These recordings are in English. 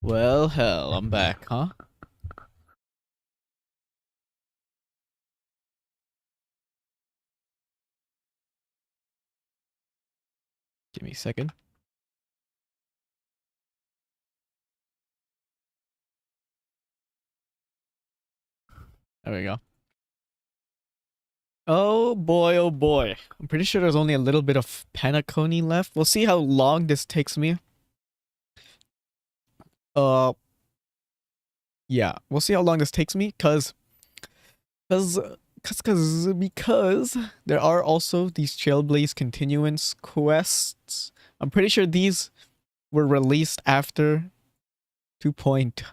Well, hell, I'm back, huh? Give me a second. There we go. Oh boy, oh boy. I'm pretty sure there's only a little bit of Penacony left. We'll see how long this takes me. Uh, yeah, we'll see how long this takes me, because there are also these Trailblaze continuance quests. I'm pretty sure these were released after 2.4,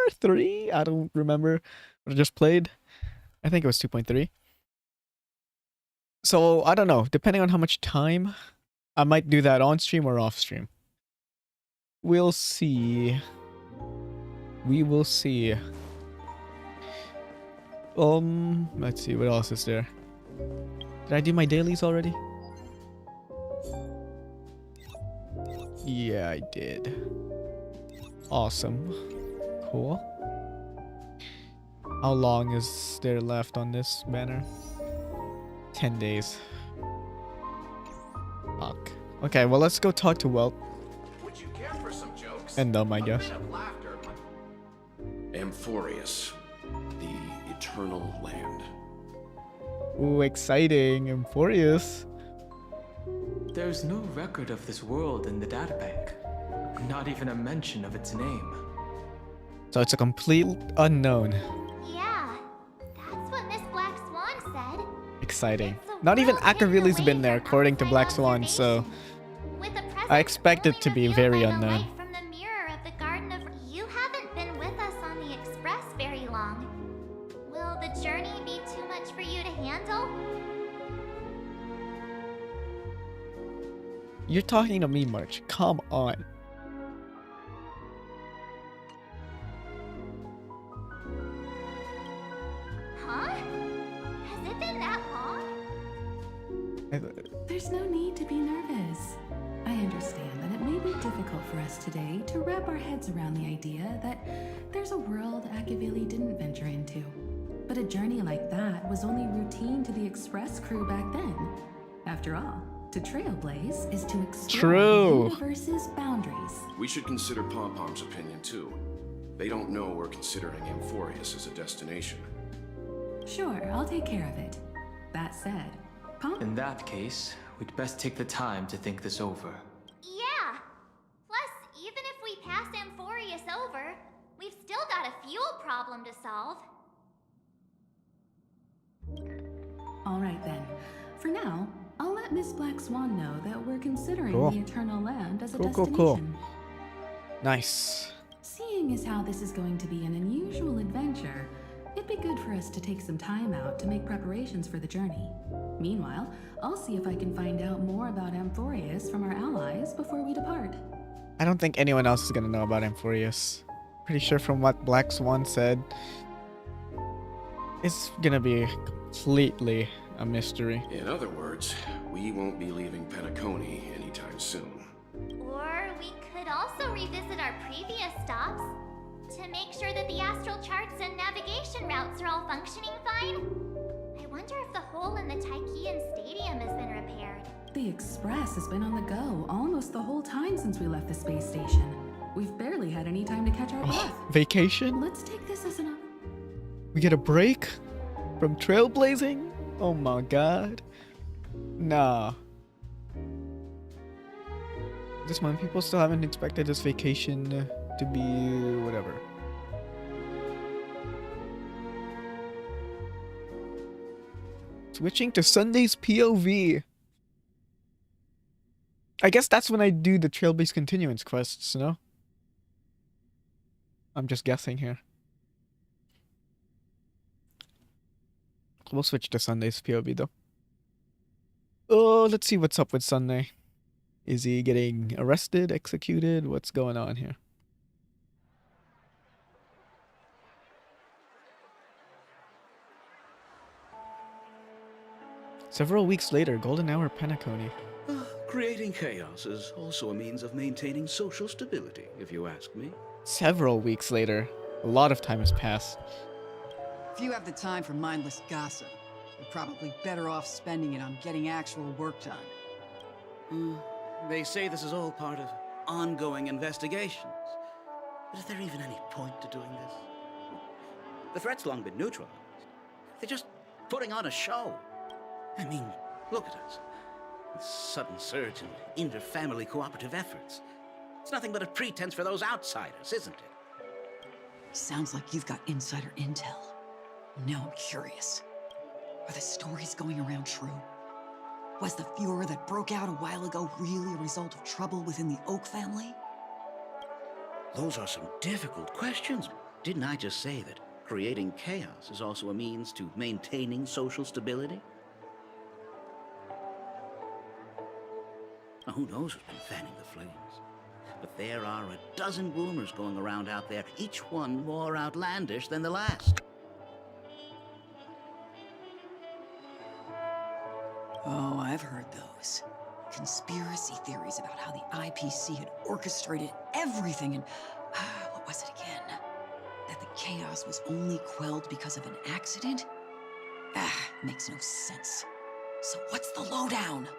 3? I don't remember what I just played. I think it was 2.3. So, I don't know. Depending on how much time, I might do that on stream or off stream. We'll see. We will see. Let's see. What else is there? Did I do my dailies already? Yeah, I did. Awesome. Cool. How long is there left on this banner? 10 days. Fuck. Okay, well, let's go talk to Welt. Would you care for some jokes? And I guess. EMherl, the eternal land. Ooh, exciting. Emphorius. There's no record of this world in the databank. Not even a mention of its name. So it's a complete unknown. Yeah, that's what Miss Black Swan said. Exciting. Not even Akavili's been there, according to Black Swan, so I expect it to be very unknown. From the mirror of the Garden of... You haven't been with us on the Express very long. Will the journey be too much for you to handle? You're talking to me, March. Come on. Huh? Has it been that long? There's no need to be nervous. I understand that it may be difficult for us today to wrap our heads around the idea that there's a world Akavili didn't venture into. But a journey like that was only routine to the Express crew back then. After all, to trailblaze is to explore the universe's boundaries. We should consider Pom-Pom's opinion too. They don't know we're considering EMherl as a destination. Sure, I'll take care of it. That said, In that case, we'd best take the time to think this over. Yeah. Plus, even if we pass EMherl over, we've still got a fuel problem to solve. All right then. For now, I'll let Miss Black Swan know that we're considering the Eternal Land as a destination. Cool. Nice. Seeing as how this is going to be an unusual adventure, it'd be good for us to take some time out to make preparations for the journey. Meanwhile, I'll see if I can find out more about EMherl from our allies before we depart. I don't think anyone else is gonna know about Emphorius. Pretty sure from what Black Swan said, it's gonna be completely a mystery. In other words, we won't be leaving Penacony anytime soon. Or we could also revisit our previous stops to make sure that the astral charts and navigation routes are all functioning fine. I wonder if the hole in the Tychean Stadium has been repaired. The Express has been on the go almost the whole time since we left the space station. We've barely had any time to catch our breath. Vacation? Let's take this as an... We get a break from trailblazing? Oh my god. Nah. This month, people still haven't expected this vacation to be whatever. Switching to Sunday's POV. I guess that's when I do the trail-based continuance quests, no? I'm just guessing here. We'll switch to Sunday's POV though. Oh, let's see what's up with Sunday. Is he getting arrested, executed? What's going on here? Several weeks later, Golden Hour Penacony. Creating chaos is also a means of maintaining social stability, if you ask me. Several weeks later, a lot of time has passed. If you have the time for mindless gossip, you're probably better off spending it on getting actual work done. They say this is all part of ongoing investigations. But is there even any point to doing this? The threat's long been neutralized. They're just putting on a show. I mean, look at us. The sudden surge in inter-family cooperative efforts. It's nothing but a pretense for those outsiders, isn't it? Sounds like you've got insider intel. Now I'm curious. Are the stories going around true? Was the furor that broke out a while ago really a result of trouble within the Oak family? Those are some difficult questions. Didn't I just say that creating chaos is also a means to maintaining social stability? Now, who knows who's been fanning the flames? But there are a dozen rumors going around out there, each one more outlandish than the last. Oh, I've heard those. Conspiracy theories about how the IPC had orchestrated everything and... what was it again? That the chaos was only quelled because of an accident? Makes no sense. So what's the lowdown?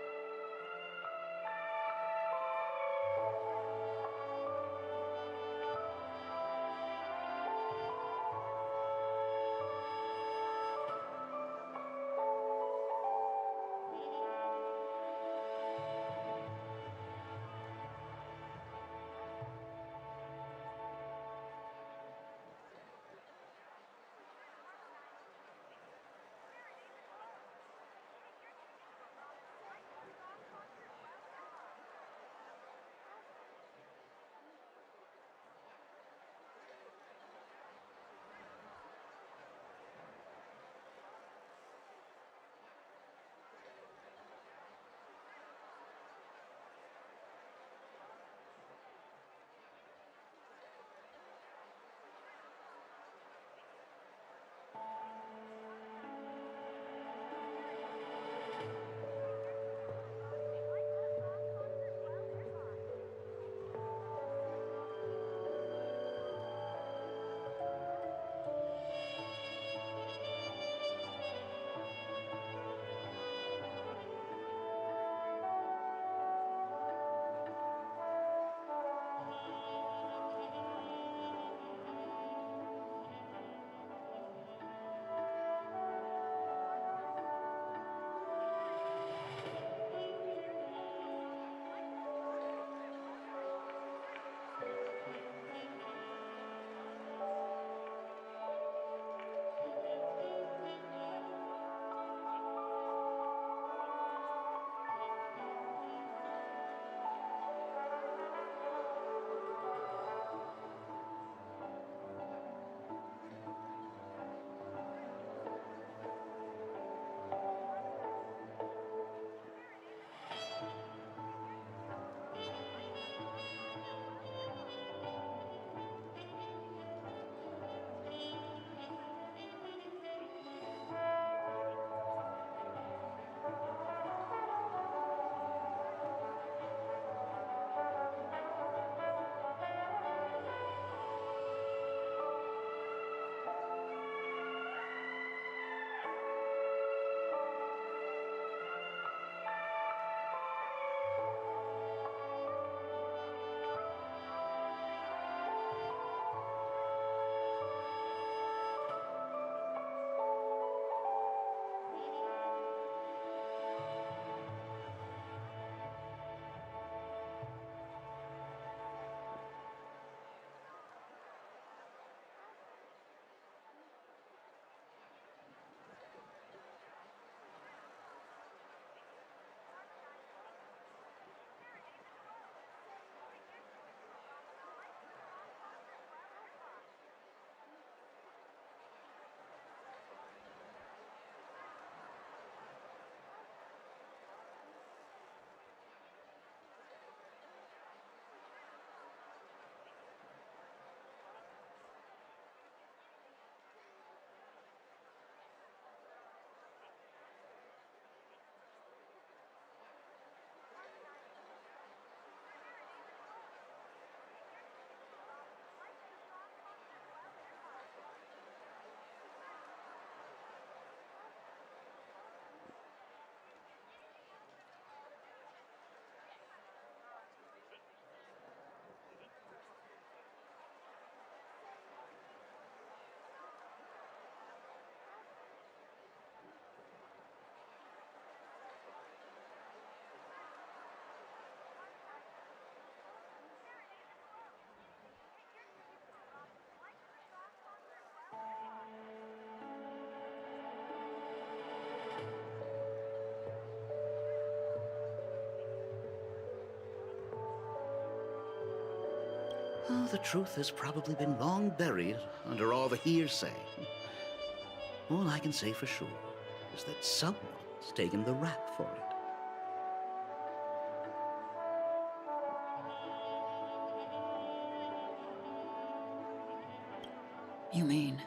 Oh, the truth has probably been long buried under all the hearsay. All I can say for sure is that someone's taken the rap for it. You mean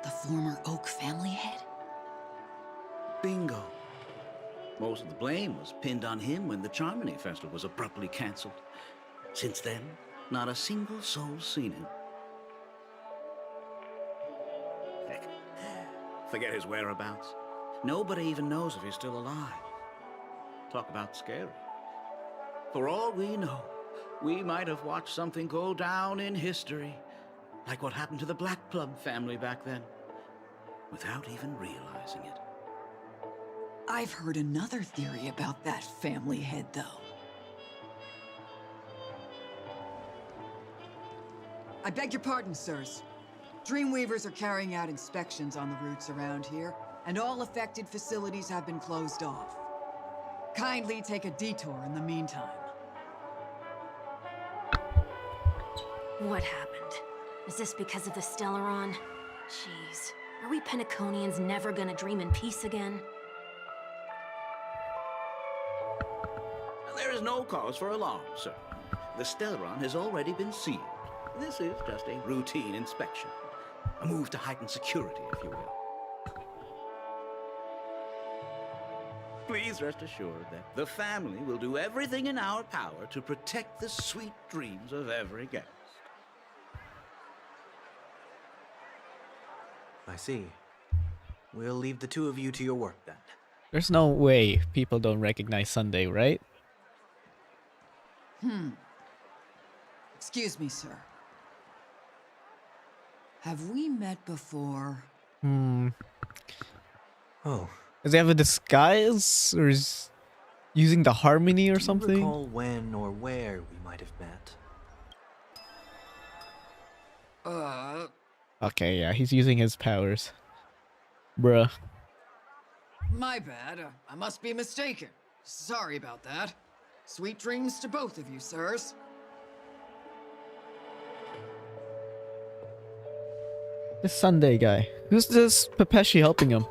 the former Oak family head? Bingo. Most of the blame was pinned on him when the Charmony Festival was abruptly cancelled. Since then, not a single soul's seen him. Heck, forget his whereabouts. Nobody even knows if he's still alive. Talk about scary. For all we know, we might have watched something go down in history, like what happened to the Black Plum family back then, without even realizing it. I've heard another theory about that family head, though. I beg your pardon, sirs. Dreamweavers are carrying out inspections on the routes around here, and all affected facilities have been closed off. Kindly take a detour in the meantime. What happened? Is this because of the Stellaron? Jeez, are we Penaconians never gonna dream in peace again? There is no cause for alarm, sir. The Stellaron has already been sealed. This is just a routine inspection. A move to heighten security, if you will. Please rest assured that the family will do everything in our power to protect the sweet dreams of every guest. I see. We'll leave the two of you to your work then. There's no way people don't recognize Sunday, right? Excuse me, sir. Have we met before? Oh. Does he have a disguise? Or is using the harmony or Do you something? recall when or where we might have met? Okay, yeah, he's using his powers. Bruh. My bad. I must be mistaken. Sorry about that. Sweet dreams to both of you, sirs. This Sunday guy. Who's this Pepeshi helping him?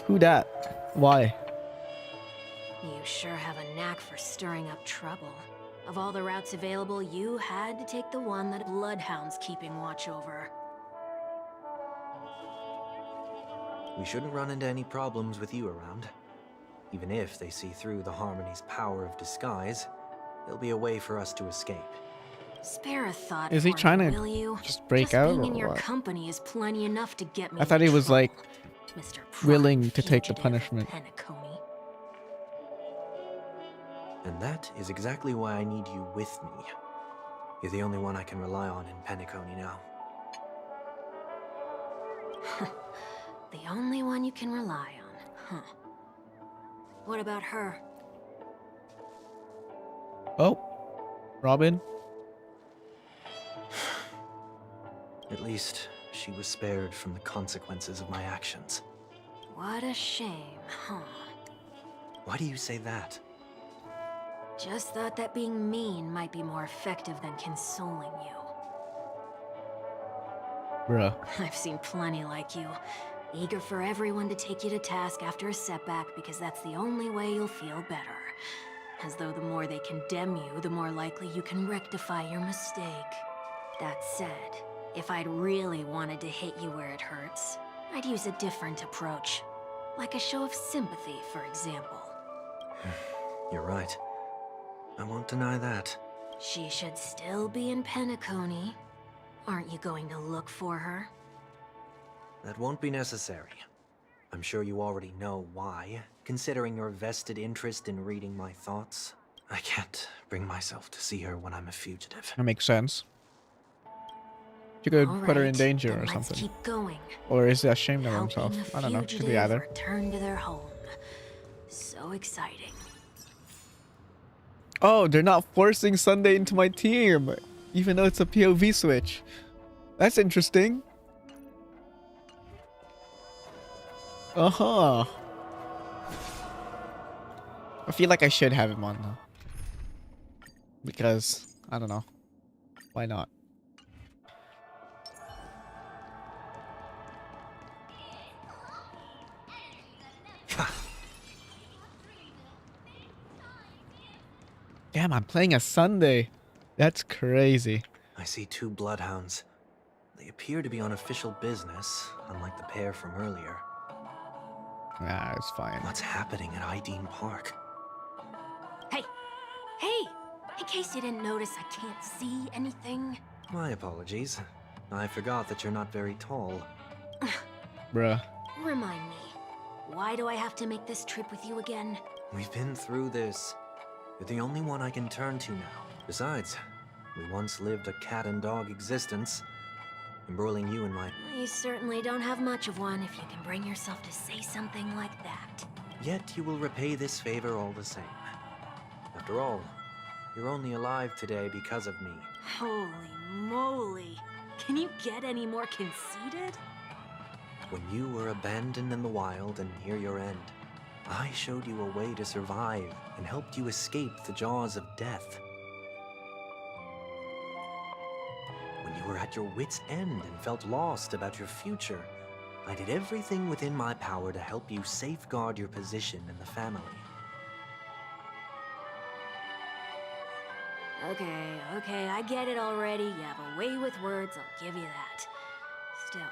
Who dat? Why? You sure have a knack for stirring up trouble. Of all the routes available, you had to take the one that Bloodhound's keeping watch over. We shouldn't run into any problems with you around. Even if they see through the Harmony's power of disguise, there'll be a way for us to escape. Spare a thought. Is he for trying me, to will you? just break Just out being or in your what? company is plenty enough to get me. I thought he in was trouble, like Mr. willing Prime to take the Fugitive of punishment. Penacony. And that is exactly why I need you with me. You're the only one I can rely on in Penacony now. The only one you can rely on, huh? What about her? Oh, Robin. At least she was spared from the consequences of my actions. What a shame, huh? Why do you say that? Just thought that being mean might be more effective than consoling you. Bruh. I've seen plenty like you. Eager for everyone to take you to task after a setback because that's the only way you'll feel better. As though the more they condemn you, the more likely you can rectify your mistake. That said, if I'd really wanted to hit you where it hurts, I'd use a different approach. Like a show of sympathy, for example. You're right. I won't deny that. She should still be in Penacony. Aren't you going to look for her? That won't be necessary. I'm sure you already know why, considering your vested interest in reading my thoughts. I can't bring myself to see her when I'm a fugitive. That makes sense. You could All put her in right, danger then or let's something. keep going. Or is he ashamed of Helping himself? a I don't know. Could be fugitive either. return to their home. So exciting. Oh, they're not forcing Sunday into my team, even though it's a POV switch. That's interesting. Uh-huh. I feel like I should have him on though. Because, I don't know. Why not? Damn, I'm playing a Sunday. That's crazy. I see 2 bloodhounds. They appear to be on official business, unlike the pair from earlier. Nah, it's fine. What's happening at Ideen Park? Hey! Hey! In case you didn't notice, I can't see anything. My apologies. I forgot that you're not very tall. Bruh. Remind me, why do I have to make this trip with you again? We've been through this. You're the only one I can turn to now. Besides, we once lived a cat and dog existence. Embroiling you in my... You certainly don't have much of one if you can bring yourself to say something like that. Yet you will repay this favor all the same. After all, you're only alive today because of me. Holy moly. Can you get any more conceited? When you were abandoned in the wild and near your end, I showed you a way to survive and helped you escape the jaws of death. When you were at your wit's end and felt lost about your future, I did everything within my power to help you safeguard your position in the family. Okay, I get it already. You have a way with words, I'll give you that. Still,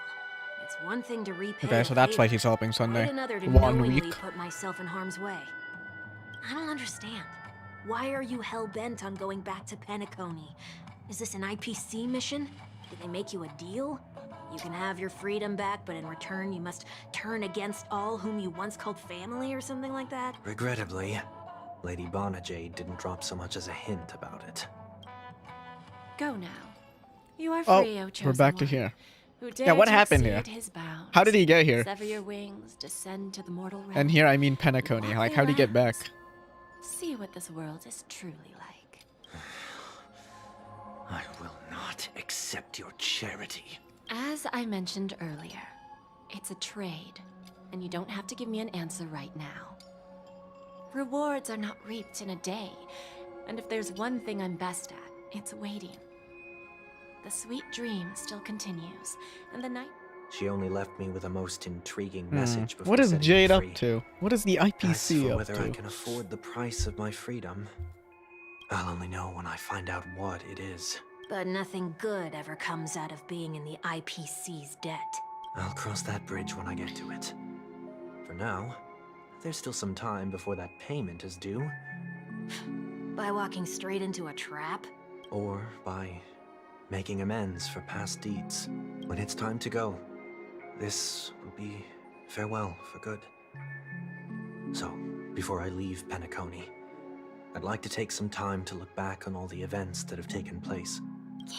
it's one thing to repay Okay, so that's why he's helping Sunday. another to 1 knowingly week. put myself in harm's way. I don't understand. Why are you hell-bent on going back to Penacony? Is this an IPC mission? Did they make you a deal? You can have your freedom back, but in return you must turn against all whom you once called family or something like that? Regrettably, Lady Bonajade didn't drop so much as a hint about it. Go now. You are Oh, free, O we're chosen back to one, here. who Yeah, what dared to happened here? exceed his bounds, How did he get here? Sever your wings, descend to the mortal realm. And here I mean Penacony. walk Like, the how'd he get back? lands. See what this world is truly like. I will not accept your charity. As I mentioned earlier, it's a trade, and you don't have to give me an answer right now. Rewards are not reaped in a day, and if there's one thing I'm best at, it's waiting. The sweet dream still continues, and the night... She only left me with a most intriguing message before What is setting me Jade up free. to? What is the As IPC for up whether I to? can afford the price of my freedom, I'll only know when I find out what it is. But nothing good ever comes out of being in the IPC's debt. I'll cross that bridge when I get to it. For now, there's still some time before that payment is due. By walking straight into a trap? Or by making amends for past deeds. When it's time to go, this will be farewell for good. So, before I leave Penacony, I'd like to take some time to look back on all the events that have taken place.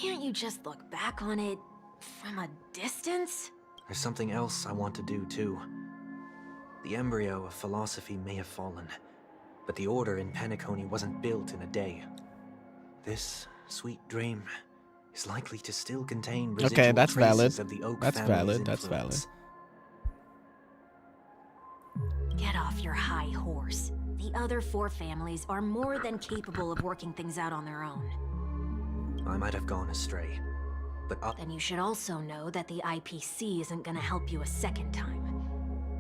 Can't you just look back on it from a distance? There's something else I want to do too. The embryo of philosophy may have fallen, but the order in Penacony wasn't built in a day. This sweet dream is likely to still contain residual Okay, that's valid. traces of the Oak That's family's valid, that's valid. influence. Get off your high horse. The other 4 families are more than capable of working things out on their own. I might have gone astray, but Then you should also know that the IPC isn't gonna help you a second time.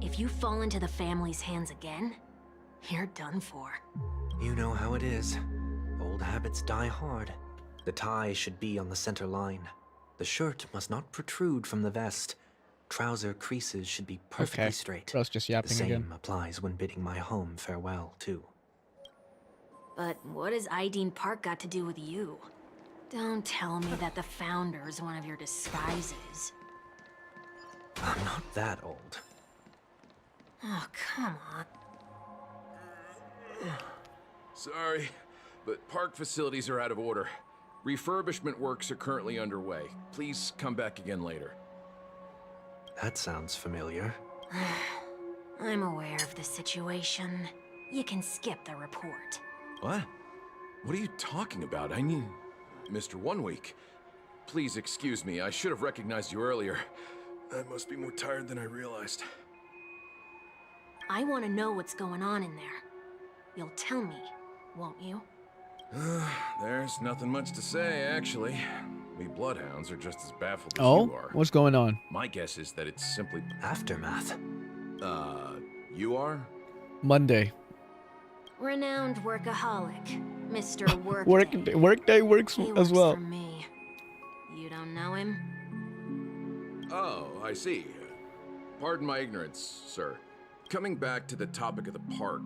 If you fall into the family's hands again, you're done for. you know how it is. Old habits die hard. The tie should be on the center line. The shirt must not protrude from the vest. Trouser creases should be perfectly Okay, straight. Bro's just The yapping same again. applies when bidding my home farewell, too. But what has Ideen Park got to do with you? Don't tell me that the Founder is one of your disguises. I'm not that old. Oh, come on. Sorry, but park facilities are out of order. Refurbishment works are currently underway. Please come back again later. That sounds familiar. I'm aware of the situation. You can skip the report. What? What are you talking about? I mean, Mr. 1 Week. Please excuse me, I should have recognized you earlier. I must be more tired than I realized. I want to know what's going on in there. You'll tell me, won't you? There's nothing much to say, actually. We bloodhounds are just as baffled as Oh, you are. what's going on? My guess is that it's simply... Aftermath. You are? Monday. Renowned workaholic, Mr. Workday. Workday works He as works well. for me. You don't know him? Oh, I see. Pardon my ignorance, sir. Coming back to the topic of the park,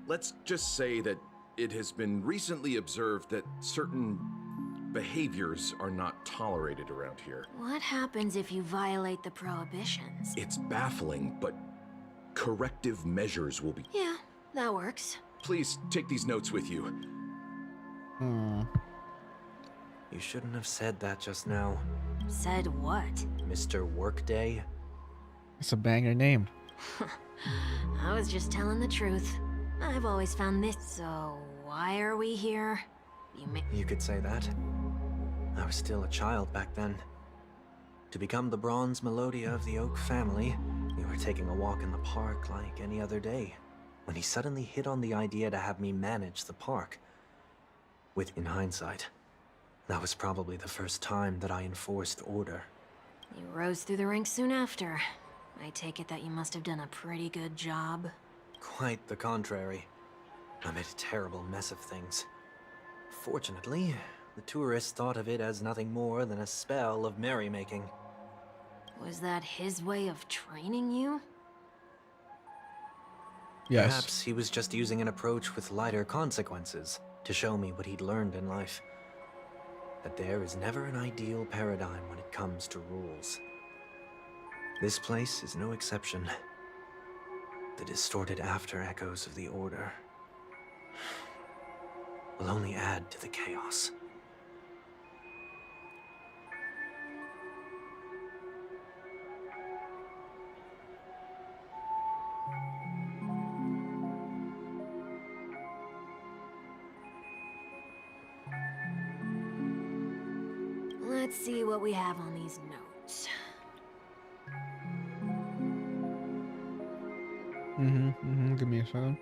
let's just say that it has been recently observed that certain behaviors are not tolerated around here. What happens if you violate the prohibitions? It's baffling, but corrective measures will be... Yeah, that works. Please take these notes with you. You shouldn't have said that just now. Said what? Mr. Workday? It's a banger name. I was just telling the truth. I've always found this. So, why are we here? You could say that. I was still a child back then. To become the bronze Melodia of the Oak family, we were taking a walk in the park like any other day, when he suddenly hit on the idea to have me manage the park. In hindsight, that was probably the first time that I enforced order. You rose through the ranks soon after. I take it that you must have done a pretty good job. Quite the contrary. I made a terrible mess of things. Fortunately, the tourists thought of it as nothing more than a spell of merrymaking. Was that his way of training you? Yes. Perhaps he was just using an approach with lighter consequences to show me what he'd learned in life. That there is never an ideal paradigm when it comes to rules. This place is no exception. The distorted after echoes of the Order will only add to the chaos. Let's see what we have on these notes. Give me a second.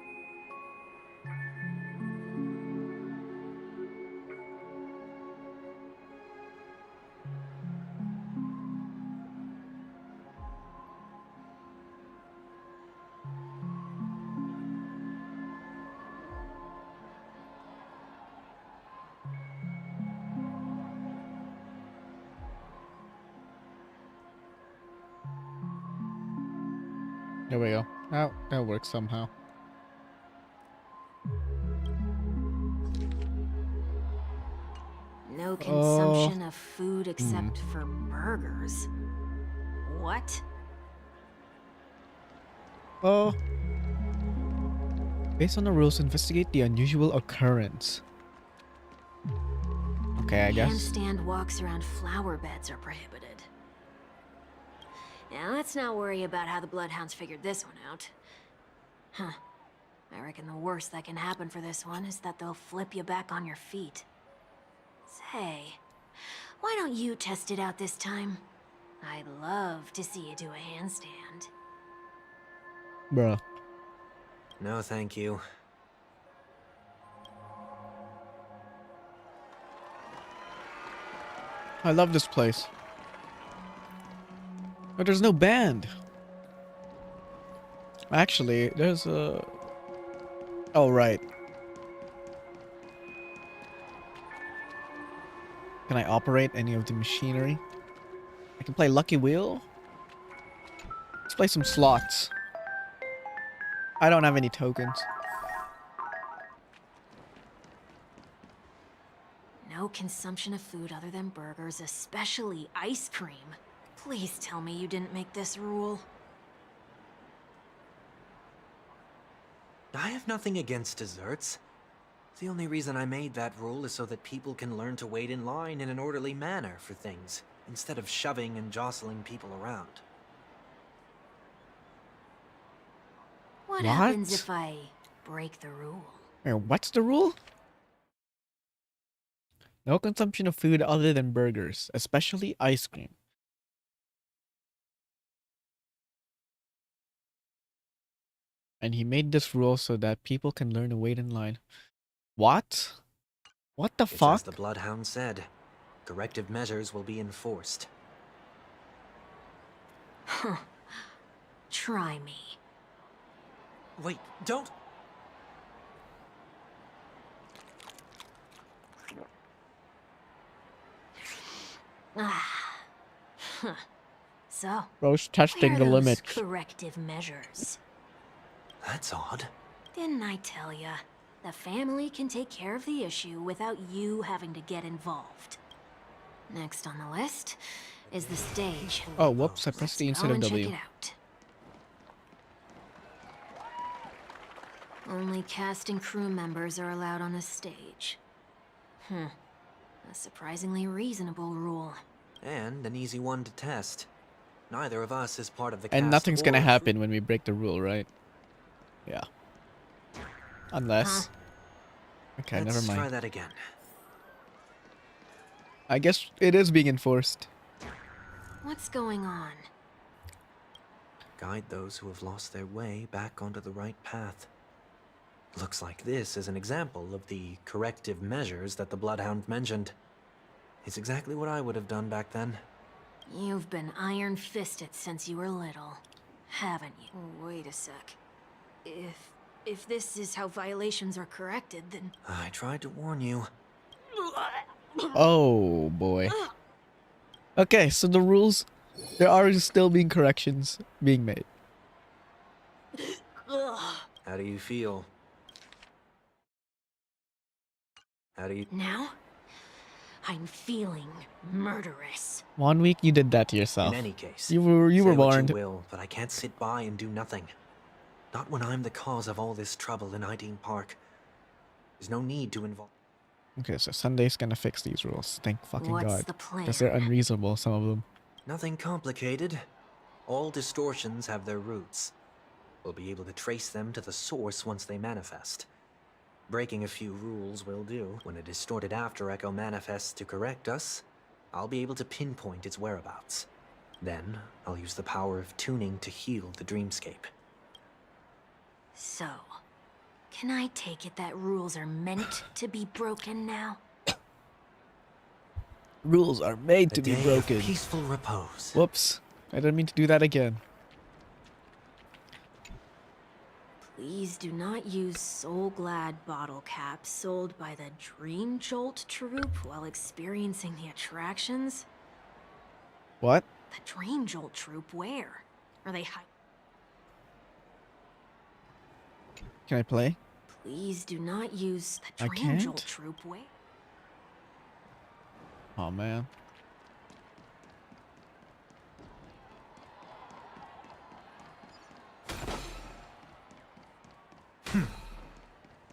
There we go. That works somehow. No consumption of food except for burgers. What? Oh. Based on the rules, investigate the unusual occurrence. Okay, I guess. Handstand walks around flower beds are prohibited. Now let's not worry about how the Bloodhounds figured this one out. Huh. I reckon the worst that can happen for this one is that they'll flip you back on your feet. Say, why don't you test it out this time? I'd love to see you do a handstand. Bruh. No, thank you. I love this place. But there's no band. Actually, there's a... Oh, right. Can I operate any of the machinery? I can play Lucky Wheel. Let's play some slots. I don't have any tokens. No consumption of food other than burgers, especially ice cream. Please tell me you didn't make this rule. I have nothing against desserts. The only reason I made that rule is so that people can learn to wait in line in an orderly manner for things, instead of shoving and jostling people around. What happens if I break the rule? What's the rule? No consumption of food other than burgers, especially ice cream. And he made this rule so that people can learn to wait in line. What? What the It's fuck? as the Bloodhound said. Corrective measures will be enforced. Huh. Try me. Wait, don't! Ah. Huh. So, Bro's where testing are the those limit. corrective measures? That's odd. Didn't I tell ya? The family can take care of the issue without you having to get involved. Next on the list is the stage. Oh, whoops, I pressed the Let's instead go of and check W. it out. Only cast and crew members are allowed on the stage. A surprisingly reasonable rule. And an easy one to test. Neither of us is part of the cast. And nothing's gonna or happen when we break the rule, right? Yeah. Unless... Okay, Let's never try mind. that again. I guess it is being enforced. What's going on? Guide those who have lost their way back onto the right path. Looks like this is an example of the corrective measures that the Bloodhound mentioned. It's exactly what I would have done back then. You've been iron-fisted since you were little, haven't you? Wait a sec. If this is how violations are corrected, then... I tried to warn you. Oh, boy. Okay, so the rules... There are still being corrections being made. How do you feel? How do you... Now, I'm feeling murderous. 1 week you did that to yourself. In any case, You were say what warned. you will, but I can't sit by and do nothing. Not when I'm the cause of all this trouble in Ideen Park. There's no need to involve... Okay, so Sunday's gonna fix these rules. Thank fucking What's God. the plan? Because they're unreasonable, some of them. Nothing complicated. All distortions have their roots. We'll be able to trace them to the source once they manifest. Breaking a few rules will do. When a distorted after echo manifests to correct us, I'll be able to pinpoint its whereabouts. Then, I'll use the power of tuning to heal the dreamscape. So, can I take it that rules are meant to be broken now? Rules are made to be Day broken. of peaceful repose. Whoops. I didn't mean to do that again. Please do not use Soul Glad bottle caps sold by the Dream Jolt troupe while experiencing the attractions. What? The Dream Jolt troupe, where? Are they Can I play? Please do not use the I Dream Jolt can't? troupe, where? Oh, man.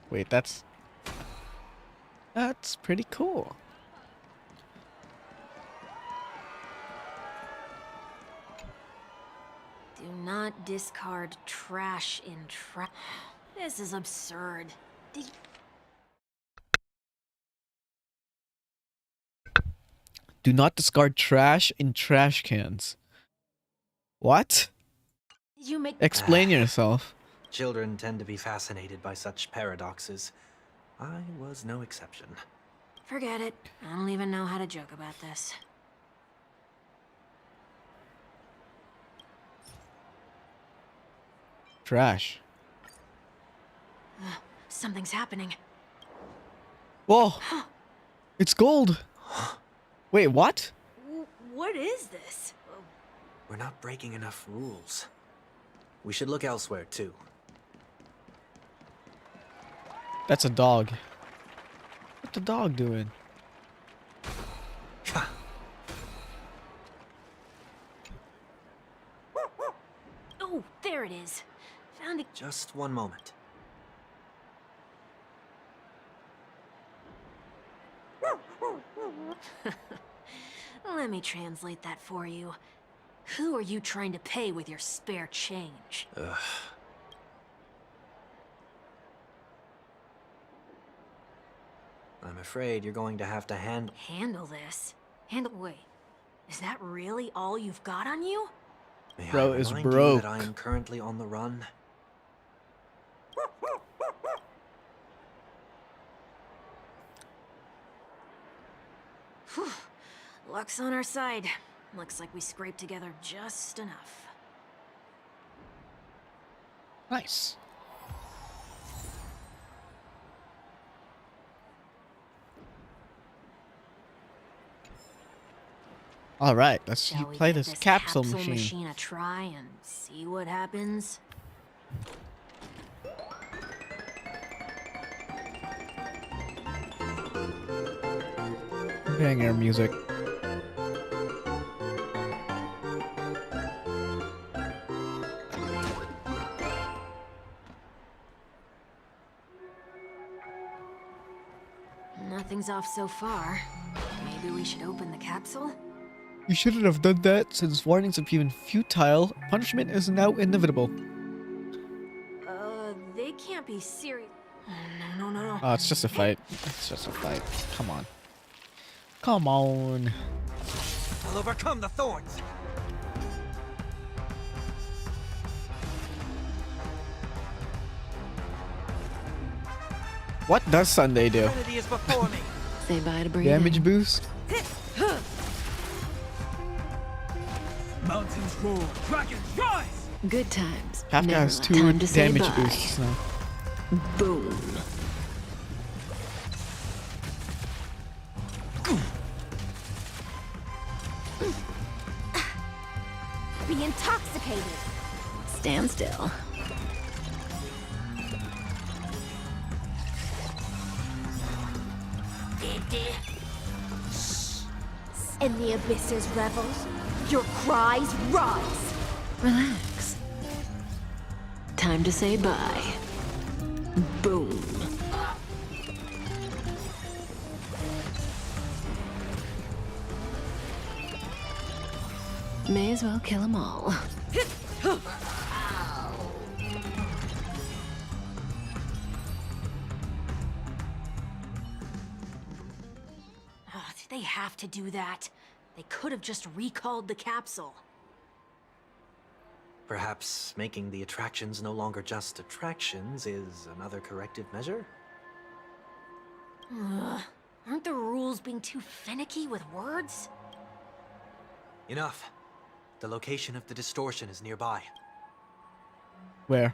Wait, that's pretty cool. Do not discard trash in This is absurd. Do not discard trash in trash cans. What? Did you make Explain yourself. Children tend to be fascinated by such paradoxes. I was no exception. Forget it. I don't even know how to joke about this. Trash. Something's happening. Whoa! It's gold! Wait, what? What is this? We're not breaking enough rules. We should look elsewhere, too. That's a dog. What's the dog doing? Oh, there it is. Found it. Just one moment. Let me translate that for you. Who are you trying to pay with your spare change? Ugh. I'm afraid you're going to have to Handle this? Wait. Is that really all you've got on you? May Bro I is remind you broke. that I am currently on the run? Whew. Luck's on our side. Looks like we scraped together just enough. Nice. All right, let's Shall we play give this capsule capsule machine. machine a try and see what happens? Banger music. Nothing's off so far. Maybe we should open the capsule? You shouldn't have done that, since warnings have been futile. Punishment is now inevitable. They can't be serious. No. Oh, it's just a fight. It's just a fight. Come on. Come on. I'll overcome the thorns. What does Sunday do? Trinity is before me. Say bye to breathing. Damage boost? Mountains roar, dragons rise! Good times. Half Never has a 2 time to say damage bye. boosts now. Boom. Be intoxicated. Stand still. In the abyss's revels, your cries rise. Relax. Time to say bye. Boom. May as well kill them all. Did they have to do that? They could have just recalled the capsule. Perhaps making the attractions no longer just attractions is another corrective measure? Aren't the rules being too finicky with words? Enough. The location of the distortion is nearby. Where?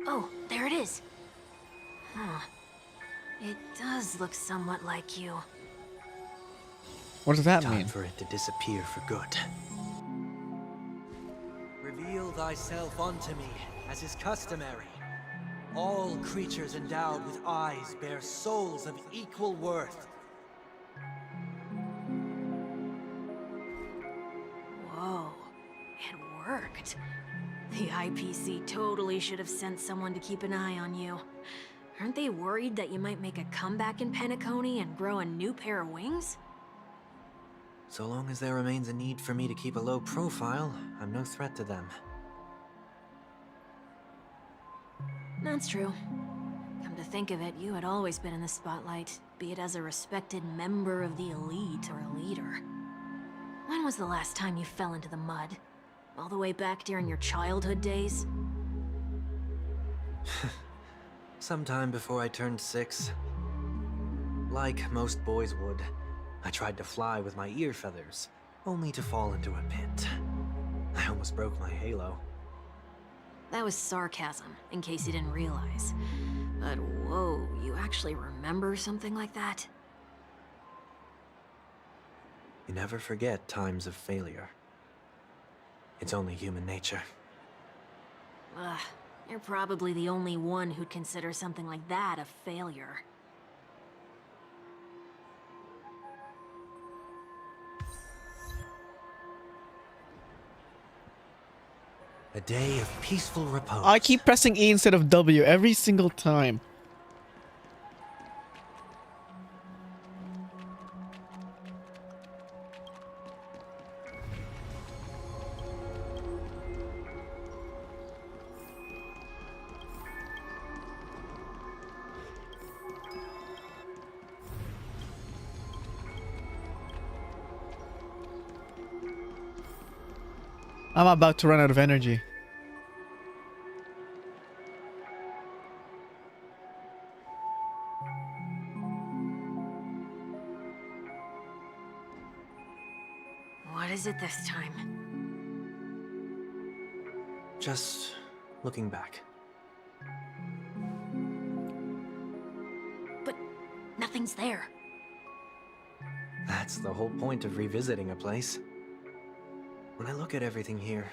Oh, there it is. Huh. It does look somewhat like you. What does that Time mean? for it to disappear for good. Reveal thyself unto me, as is customary. All creatures endowed with eyes bear souls of equal worth. Whoa, it worked. The IPC totally should have sent someone to keep an eye on you. Aren't they worried that you might make a comeback in Penacony and grow a new pair of wings? So long as there remains a need for me to keep a low profile, I'm no threat to them. That's true. Come to think of it, you had always been in the spotlight, be it as a respected member of the elite or a leader. When was the last time you fell into the mud? All the way back during your childhood days? Sometime before I turned 6. Like most boys would, I tried to fly with my ear feathers, only to fall into a pit. I almost broke my halo. That was sarcasm, in case you didn't realize. But whoa, you actually remember something like that? You never forget times of failure. It's only human nature. Ugh, you're probably the only one who'd consider something like that a failure. A day of peaceful repose. I keep pressing E instead of W every single time. I'm about to run out of energy. What is it this time? Just looking back. But nothing's there. That's the whole point of revisiting a place. When I look at everything here,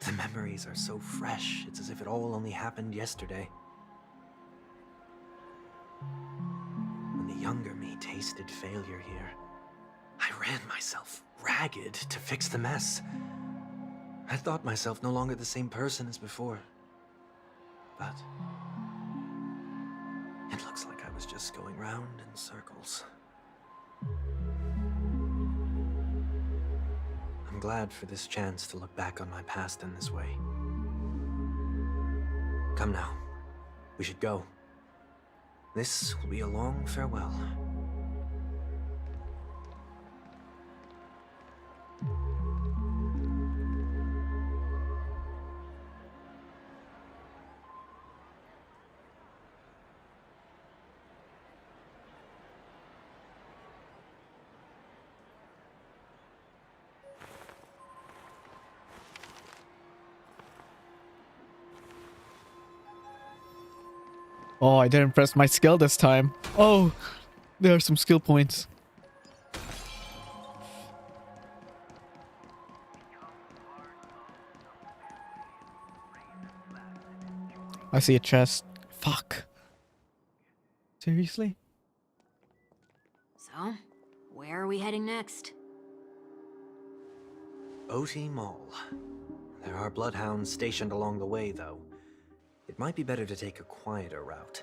the memories are so fresh, it's as if it all only happened yesterday. When the younger me tasted failure here, I ran myself ragged to fix the mess. I thought myself no longer the same person as before. But it looks like I was just going round in circles. I'm glad for this chance to look back on my past in this way. Come now, we should go. This will be a long farewell. Oh, I didn't press my skill this time. Oh, there are some skill points. I see a chest. Fuck. Seriously? So, where are we heading next? OT Mall. There are bloodhounds stationed along the way, though. It might be better to take a quieter route.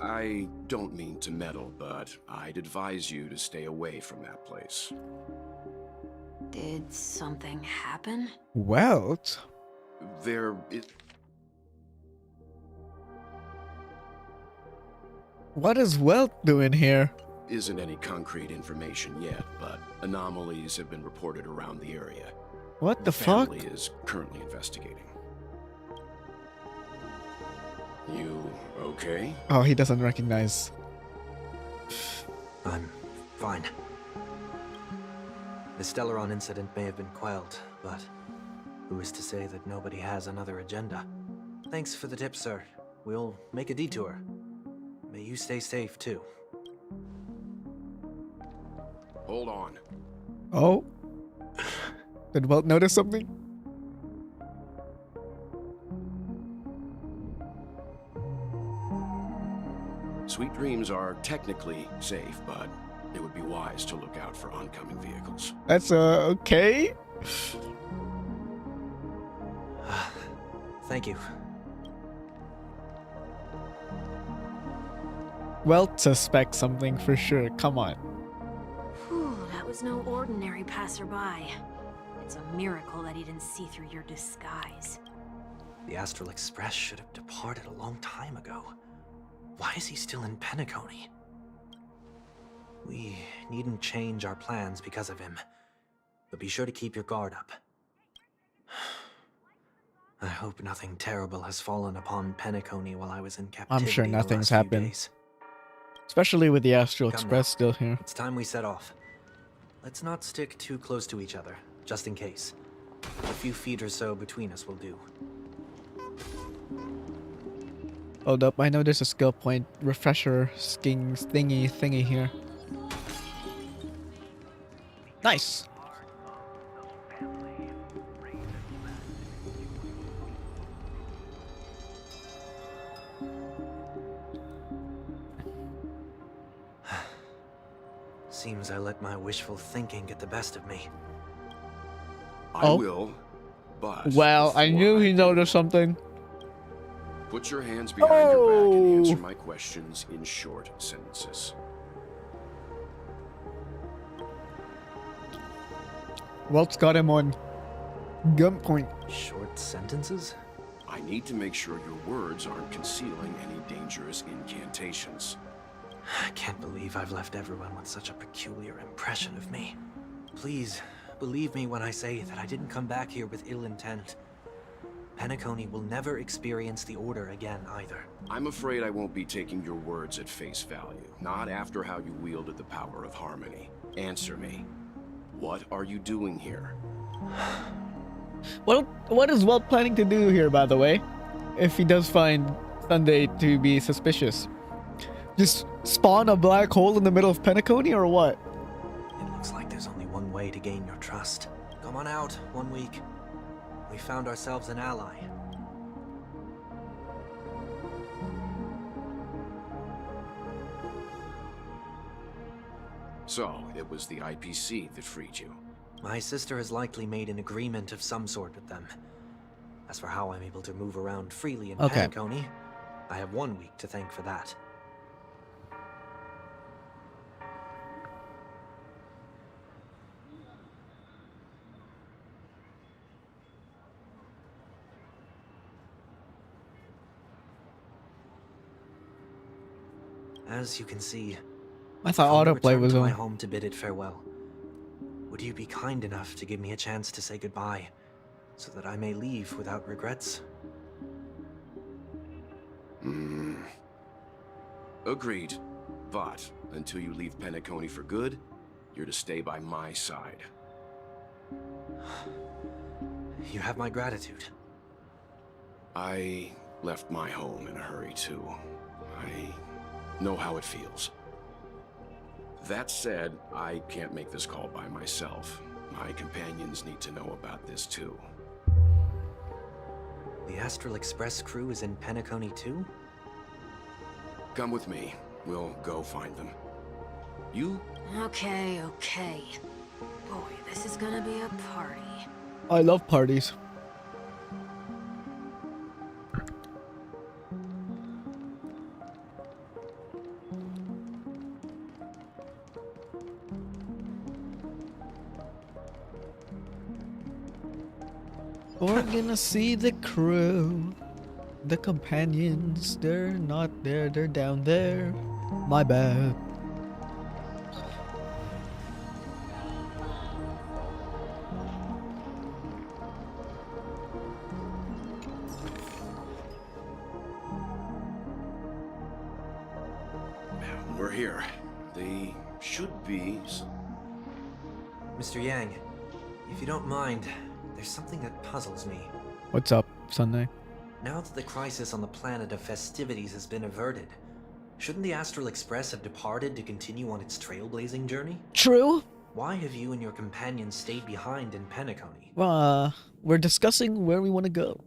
I don't mean to meddle, but I'd advise you to stay away from that place. Did something happen? Welt? There is... What is Welt doing here? Isn't any concrete information yet, but anomalies have been reported around the area. What the fuck? The family is currently investigating. You okay? Oh, he doesn't recognize. I'm fine. The Stellaron incident may have been quelled, but who is to say that nobody has another agenda? Thanks for the tip, sir. We'll make a detour. May you stay safe, too. Hold on. Oh? Did Welt notice something? Sweet Dreams are technically safe, but it would be wise to look out for oncoming vehicles. That's okay. Thank you. Welt suspects something for sure. Come on. Whew, that was no ordinary passerby. It's a miracle that he didn't see through your disguise. The Astral Express should have departed a long time ago. Why is he still in Penacony? We needn't change our plans because of him. But be sure to keep your guard up. I hope nothing terrible has fallen upon Penacony while I was in captivity. I'm sure the nothing's last few happened. days. Especially with the Astral Come Express now. still here. It's time we set off. Let's not stick too close to each other, just in case. A few feet or so between us will do. Hold up, I know there's a skill point refresher skings thingy here. Nice. Seems I let my wishful thinking get the best of me. I will, but... Well, I knew he noticed something. Put your hands behind your back and answer my questions in short sentences. Welt's got him on gunpoint. Short sentences? I need to make sure your words aren't concealing any dangerous incantations. I can't believe I've left everyone with such a peculiar impression of me. Please, believe me when I say that I didn't come back here with ill intent. Penacony will never experience the Order again, either. I'm afraid I won't be taking your words at face value. Not after how you wielded the power of harmony. Answer me. What are you doing here? What is Walt planning to do here, by the way? If he does find Sunday to be suspicious. Just spawn a black hole in the middle of Penacony, or what? It looks like there's only one way to gain your trust. Come on out, 1 week. We found ourselves an ally. So, it was the IPC that freed you. My sister has likely made an agreement of some sort with them. As for how I'm able to move around freely in Penacony, I have 1 week to thank for that. As you can see, I thought autoplay was to on. my home to bid it farewell. Would you be kind enough to give me a chance to say goodbye, so that I may leave without regrets? Agreed. But until you leave Penacony for good, you're to stay by my side. You have my gratitude. I left my home in a hurry too. I know how it feels. That said, I can't make this call by myself. My companions need to know about this too. The Astral Express crew is in Penacony too? Come with me. We'll go find them. You? Okay. Boy, this is gonna be a party. I love parties. We're gonna see the crew. The companions, they're not there, they're down there. My bad. We're here. They should be... Mr. Yang, if you don't mind, there's something that puzzles me. What's up, Sunday? Now that the crisis on the planet of festivities has been averted, shouldn't the Astral Express have departed to continue on its trailblazing journey? True. Why have you and your companions stayed behind in Penacony? We're discussing where we want to go.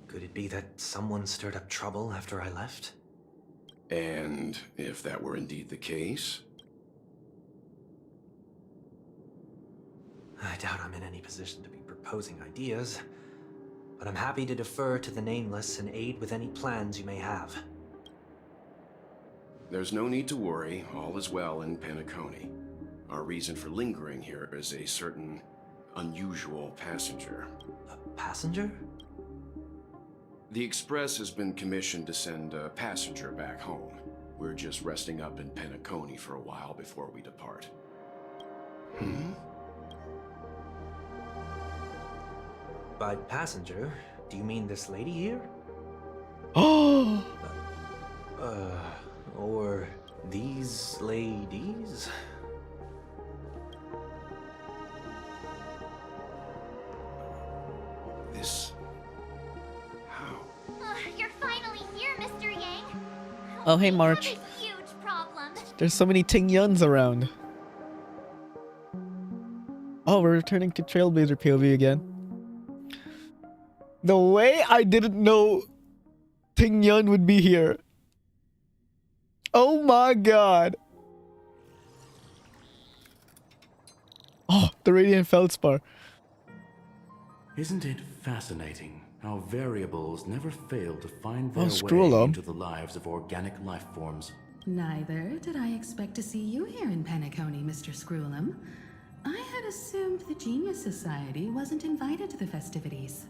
Could it be that someone stirred up trouble after I left? And if that were indeed the case? I doubt I'm in any position to be proposing ideas, but I'm happy to defer to the Nameless and aid with any plans you may have. There's no need to worry. All is well in Penacony. Our reason for lingering here is a certain unusual passenger. A passenger? The Express has been commissioned to send a passenger back home. We're just resting up in Penacony for a while before we depart. By passenger, do you mean this lady here? Oh! Or these ladies? This... how? You're finally here, Mr. Yang. Oh, hey, We March. have a huge problem. There's so many Ting Yuns around. Oh, we're returning to Trailblazer POV again. The way I didn't know Ting Yun would be here. Oh my god. Oh, the Radiant Feldspar. Isn't it fascinating how variables never fail to find Oh, their screw way 'em. into the lives of organic life forms? Neither did I expect to see you here in Penacony, Mr. Screwlum. I had assumed the Genius Society wasn't invited to the festivities.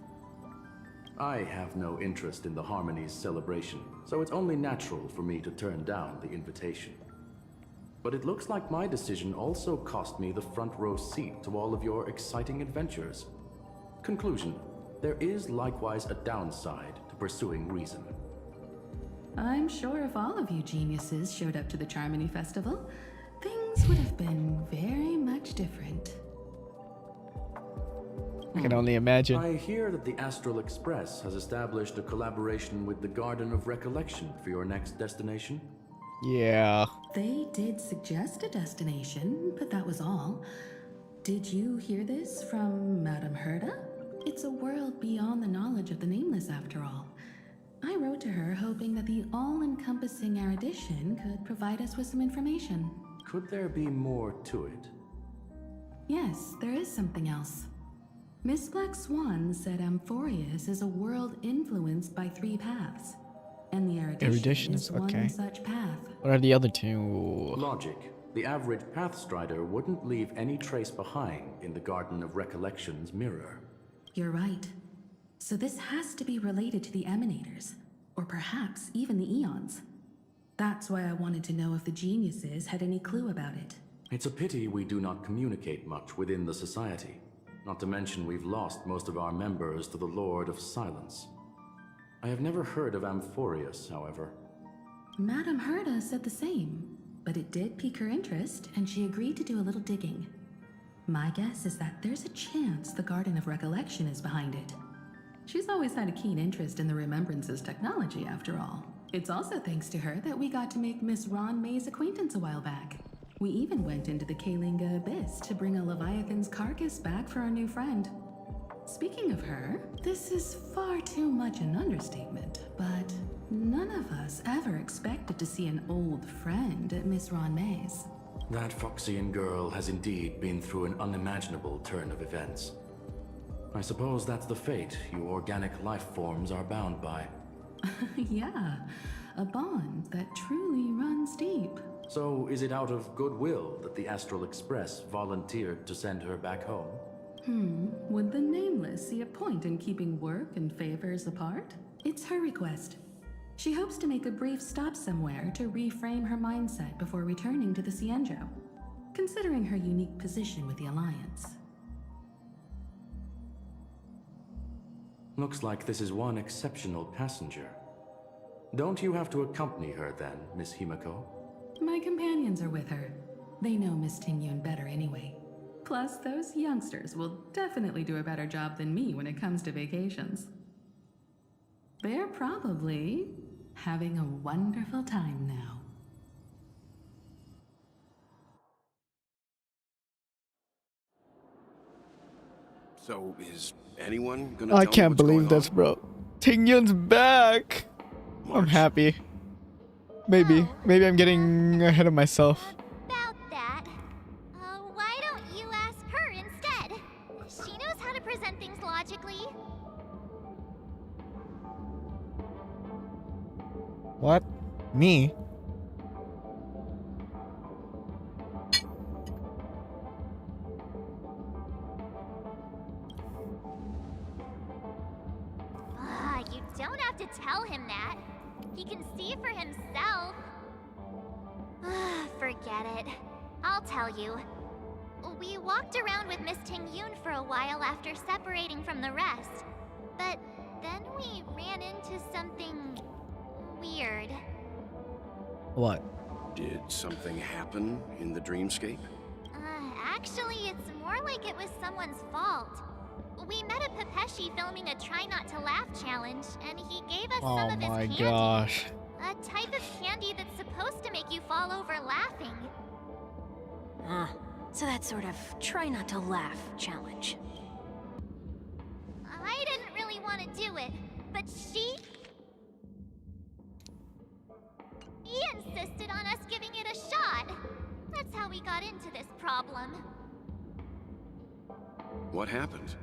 I have no interest in the Harmony's celebration, so it's only natural for me to turn down the invitation. But it looks like my decision also cost me the front row seat to all of your exciting adventures. Conclusion: there is likewise a downside to pursuing reason. I'm sure if all of you geniuses showed up to the Charmony Festival, things would have been very much different. I can only imagine. I hear that the Astral Express has established a collaboration with the Garden of Recollection for your next destination. Yeah. They did suggest a destination, but that was all. Did you hear this from Madame Herda? It's a world beyond the knowledge of the Nameless, after all. I wrote to her hoping that the all-encompassing erudition could provide us with some information. Could there be more to it? Yes, there is something else. Miss Black Swan said Amphorius is a world influenced by 3 paths, and the erudition is okay. one such path. What are the other 2? Logic. The average Pathstrider wouldn't leave any trace behind in the Garden of Recollection's mirror. You're right. So this has to be related to the Emanators, or perhaps even the Eons. That's why I wanted to know if the geniuses had any clue about it. It's a pity we do not communicate much within the society. Not to mention we've lost most of our members to the Lord of Silence. I have never heard of Amphorius, however. Madame Herda said the same, but it did pique her interest, and she agreed to do a little digging. My guess is that there's a chance the Garden of Recollection is behind it. She's always had a keen interest in the Remembrance's technology, after all. It's also thanks to her that we got to make Miss Ron May's acquaintance a while back. We even went into the Kalinga Abyss to bring a Leviathan's carcass back for our new friend. Speaking of her, this is far too much an understatement, but none of us ever expected to see an old friend at Miss Ron May's. That Foxian girl has indeed been through an unimaginable turn of events. I suppose that's the fate you organic life forms are bound by. Yeah, a bond that truly runs deep. So is it out of goodwill that the Astral Express volunteered to send her back home? Would the Nameless see a point in keeping work and favors apart? It's her request. She hopes to make a brief stop somewhere to reframe her mindset before returning to the Cienjo, considering her unique position with the Alliance. Looks like this is one exceptional passenger. Don't you have to accompany her then, Miss Himiko? My companions are with her. They know Miss Tingyun better anyway. Plus, those youngsters will definitely do a better job than me when it comes to vacations. They're probably having a wonderful time now. So, is anyone gonna I tell me can't what's believe going this, bro. Tingyun's back! I'm happy. Maybe I'm getting ahead of myself. About that, why don't you ask her instead? She knows how to present things logically. What? Me? You don't have to tell him that. He can see for himself. Forget it. I'll tell you. We walked around with Miss Tingyun for a while after separating from the rest. But then we ran into something weird. What? Did something happen in the dreamscape? Actually, it's more like it was someone's fault. We met a Pepeshi filming a Try Not to Laugh challenge, and he gave us some of his candy. Oh my gosh. A type of candy that's supposed to make you fall over laughing. So that sort of try not to laugh challenge. I didn't really want to do it, but he insisted on us giving it a shot. That's how we got into this problem. What happened?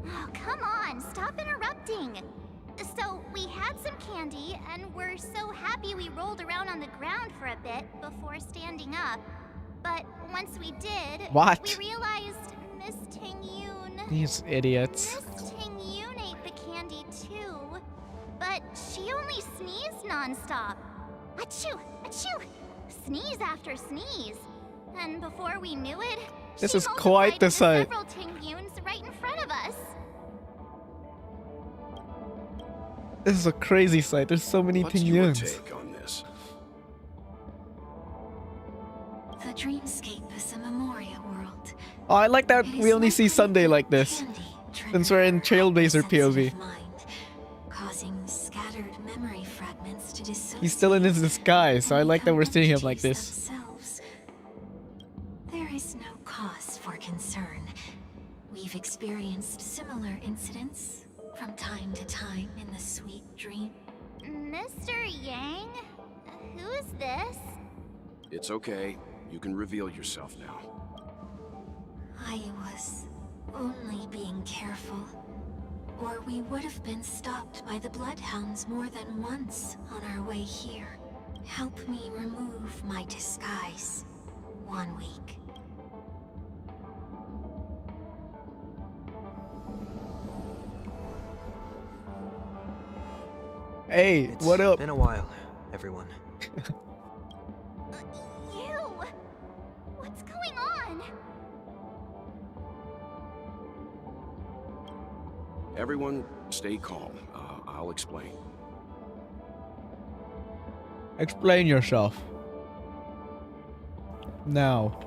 Oh, come on, stop interrupting. So we had some candy, and we're so happy we rolled around on the ground for a bit before standing up. But once we did, What? we realized Miss Ting-Yoon... These idiots. Miss Ting-Yoon ate the candy too, but she only sneezed nonstop. Achoo! Achoo! Sneeze after sneeze. And before we knew it, This she is quite the multiplied sight. to several Ting-Yoons right in front of us. This is a crazy sight. There's so many What's your Ting-Yoons. take on this? The dreamscape is a memoria world. Oh, I like that we only see Sunday like this. Since we're in Trailblazer POV. Causing scattered memory fragments to dissociate. He's still in his disguise, so I like that we're seeing him like this. Themselves. There is no cause for concern. We've experienced similar incidents from time to time in the sweet dream. Mr. Yang? Who is this? It's okay. You can reveal yourself now. I was only being careful, or we would have been stopped by the Bloodhounds more than once on our way here. Help me remove my disguise. 1 week. Hey, It's what up? been a while, everyone. You! What's going on? Everyone, stay calm. I'll explain. Explain yourself. Now.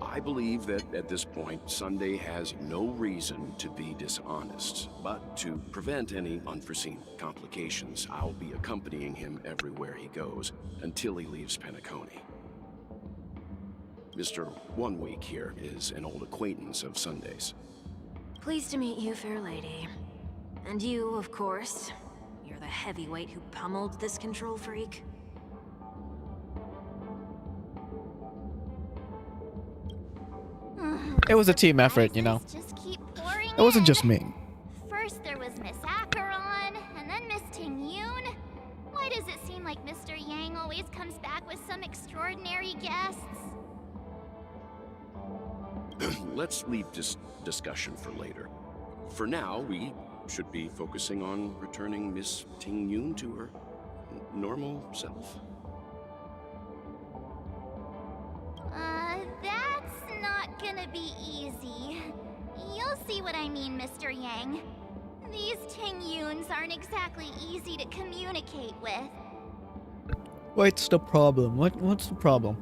I believe that at this point, Sunday has no reason to be dishonest. But to prevent any unforeseen complications, I'll be accompanying him everywhere he goes until he leaves Penacony. Mr. 1 Week here is an old acquaintance of Sunday's. Pleased to meet you, fair lady. And you, of course. You're the heavyweight who pummeled this control freak. It was a team effort, you know. Just keep pouring It wasn't in. just me. First there was Miss Acheron, and then Miss Ting-Yoon. Why does it seem like Mr. Yang always comes back with some extraordinary guests? Let's leave this discussion for later. For now, we should be focusing on returning Miss Ting-Yoon to her normal self. That's not gonna be easy. You'll see what I mean, Mr. Yang. These Ting-Yoons aren't exactly easy to communicate with. What's the problem? What's the problem?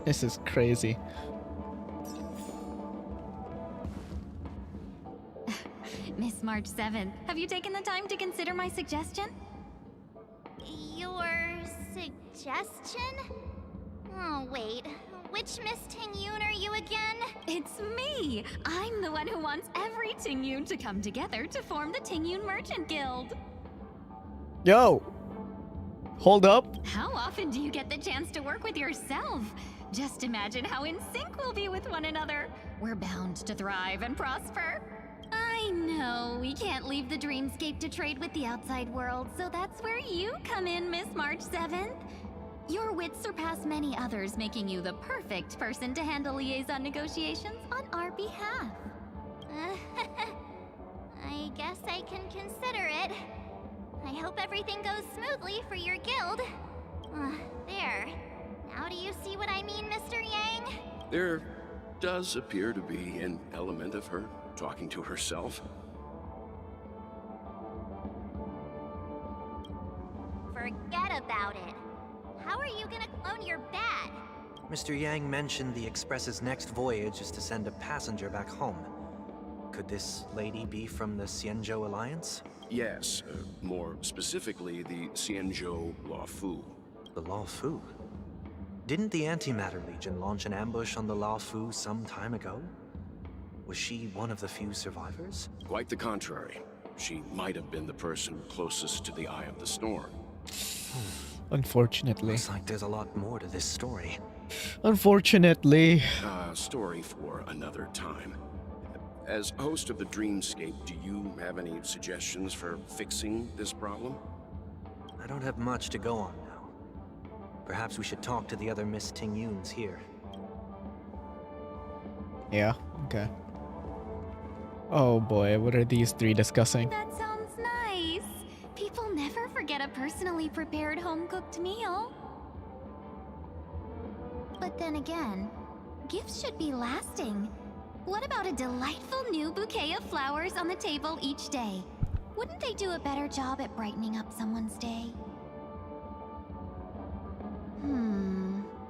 This is crazy. Miss March 7th, have you taken the time to consider my suggestion? Your suggestion? Oh, wait. Which Miss Ting-Yoon are you again? It's me! I'm the one who wants every Ting-Yoon to come together to form the Ting-Yoon Merchant Guild. Yo! Hold up. How often do you get the chance to work with yourself? Just imagine how in sync we'll be with one another. We're bound to thrive and prosper. I know, we can't leave the dreamscape to trade with the outside world, so that's where you come in, Miss March 7th. Your wits surpass many others, making you the perfect person to handle liaison negotiations on our behalf. I guess I can consider it. I hope everything goes smoothly for your guild. There. Now do you see what I mean, Mr. Yang? There does appear to be an element of her talking to herself. Forget about it. How are you gonna clone your bat? Mr. Yang mentioned the Express's next voyage is to send a passenger back home. Could this lady be from the Xianzhou Alliance? Yes, more specifically, the Xianzhou Luofu. The Luofu? Didn't the Antimatter Legion launch an ambush on the Luofu some time ago? Was she one of the few survivors? Quite the contrary. She might have been the person closest to the Eye of the Storm. Unfortunately. Looks like there's a lot more to this story. Unfortunately. Story for another time. As host of the Dreamscape, do you have any suggestions for fixing this problem? I don't have much to go on now. Perhaps we should talk to the other Miss Ting-Yuns here. Yeah, okay. Oh boy, what are these three discussing? That sounds nice. People never forget a personally prepared home-cooked meal. But then again, gifts should be lasting. What about a delightful new bouquet of flowers on the table each day? Wouldn't they do a better job at brightening up someone's day?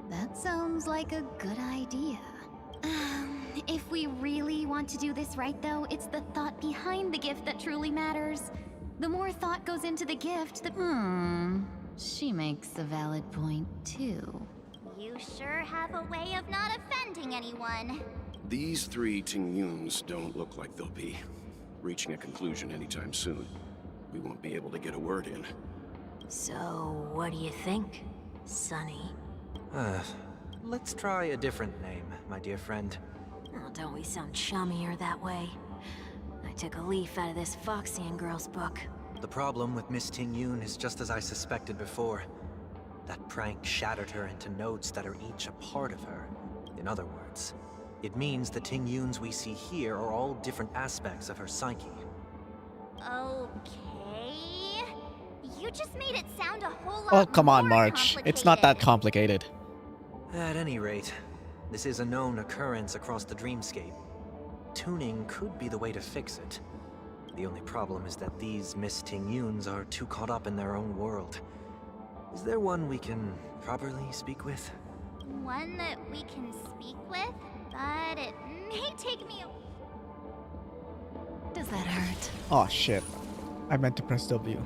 That sounds like a good idea. If we really want to do this right, though, it's the thought behind the gift that truly matters. The more thought goes into the gift, the... She makes a valid point, too. You sure have a way of not offending anyone. These three Ting-Yuns don't look like they'll be reaching a conclusion anytime soon. We won't be able to get a word in. So, what do you think, Sonny? Let's try a different name, my dear friend. Oh, don't we sound chummier that way? I took a leaf out of this Foxian girl's book. The problem with Miss Ting-Yun is just as I suspected before. That prank shattered her into notes that are each a part of her. In other words, it means the Ting-Yuns we see here are all different aspects of her psyche. Okay... You just made it sound a whole lot Oh, come on, more March. It's not that complicated. At any rate, this is a known occurrence across the dreamscape. Tuning could be the way to fix it. The only problem is that these Miss Ting-Yuns are too caught up in their own world. Is there one we can properly speak with? One that we can speak with, but it may take me a... Does that hurt? Oh shit. I meant to press W.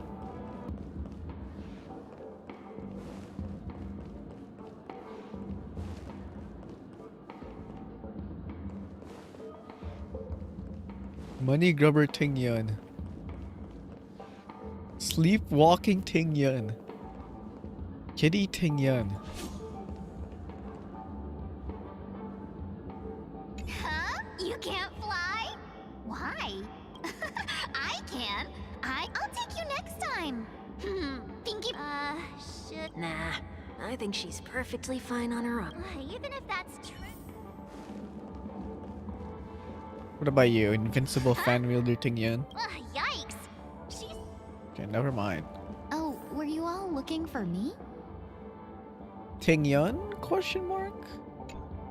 Money grubber Ting-Yun. Sleepwalking Ting-Yun. Kitty Ting-Yun. Huh? You can't fly? Why? I can. I'll take you next time. Pinky... should... Nah, I think she's perfectly fine on her own. Even if that's true... What about you, invincible fan wielder Ting-Yun? Yikes! She's... Okay, never mind. Oh, were you all looking for me? Ting-Yun? Question mark?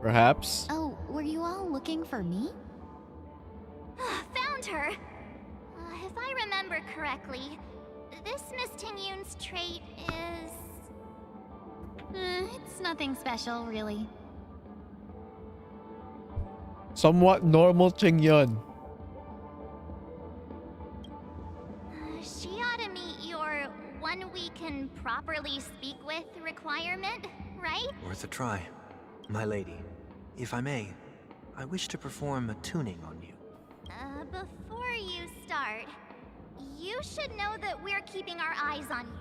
Perhaps. Oh, were you all looking for me? Found her! If I remember correctly, this Miss Ting-Yun's trait is... It's nothing special, really. Somewhat normal Ting-Yun. She ought to meet your one we can properly speak with requirement, right? Worth a try. My lady, if I may, I wish to perform a tuning on you. Before you start, you should know that we're keeping our eyes on you.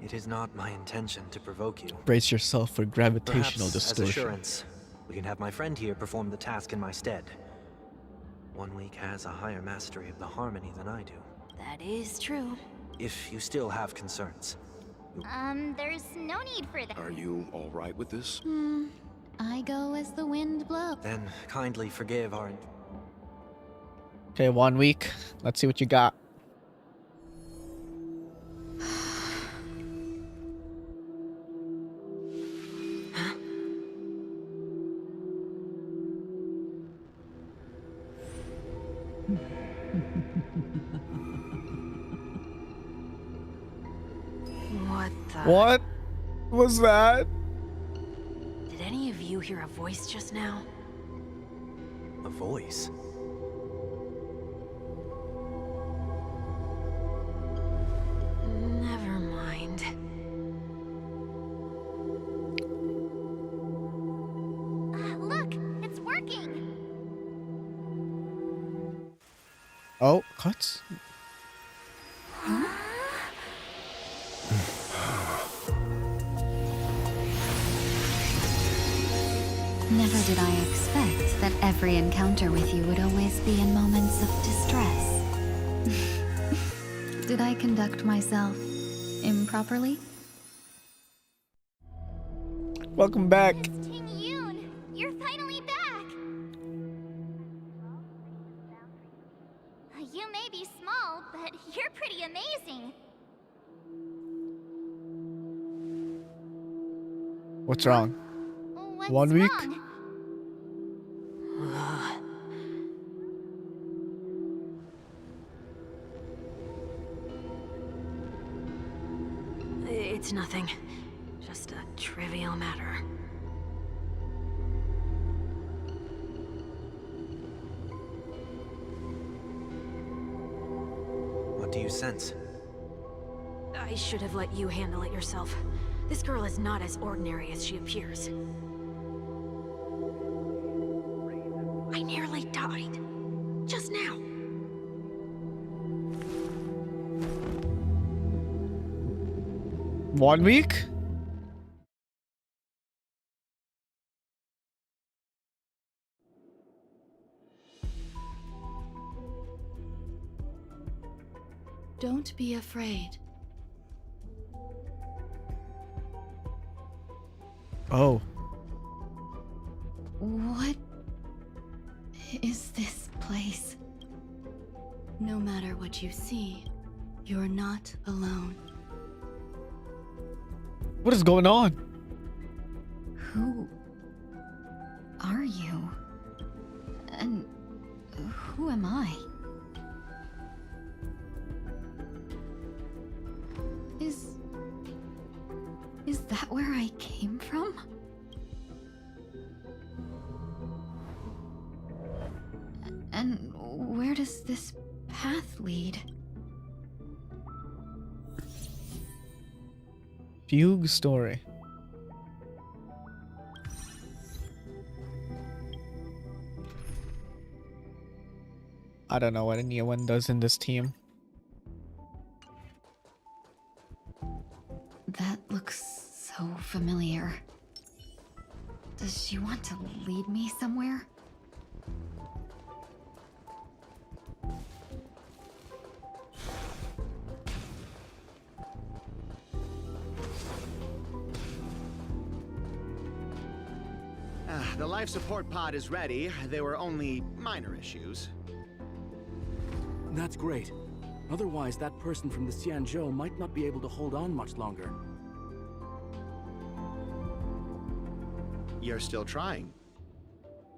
It is not my intention to provoke you. Brace yourself for gravitational Perhaps, distortion. as assurance, we can have my friend here perform the task in my stead. 1 week has a higher mastery of the harmony than I do. That is true. If you still have concerns. There's no need for that. Are you all right with this? I go as the wind blows. Then kindly forgive our... Okay, 1 week. Let's see what you got. What the... What was that? Did any of you hear a voice just now? A voice? Never mind. Look, it's working. Oh, cuts. Huh? Never did I expect that every encounter with you would always be in moments of distress. Did I conduct myself improperly? Welcome back. Miss Ting Yoon, you're finally back! You may be small, but you're pretty amazing. What's wrong? What's 1 week? wrong? It's nothing. Just a trivial matter. What do you sense? I should have let you handle it yourself. This girl is not as ordinary as she appears. I nearly died. Just now. 1 week? Don't be afraid. Oh. What is this place? No matter what you see, you're not alone. What is going on? Who are you? And who am I? Is that where I came from? And where does this path lead? Fugue story. I don't know what anyone does in this team. That looks so familiar. Does she want to lead me somewhere? The life support pod is ready. There were only minor issues. That's great. Otherwise, that person from the Xianzhou might not be able to hold on much longer. You're still trying.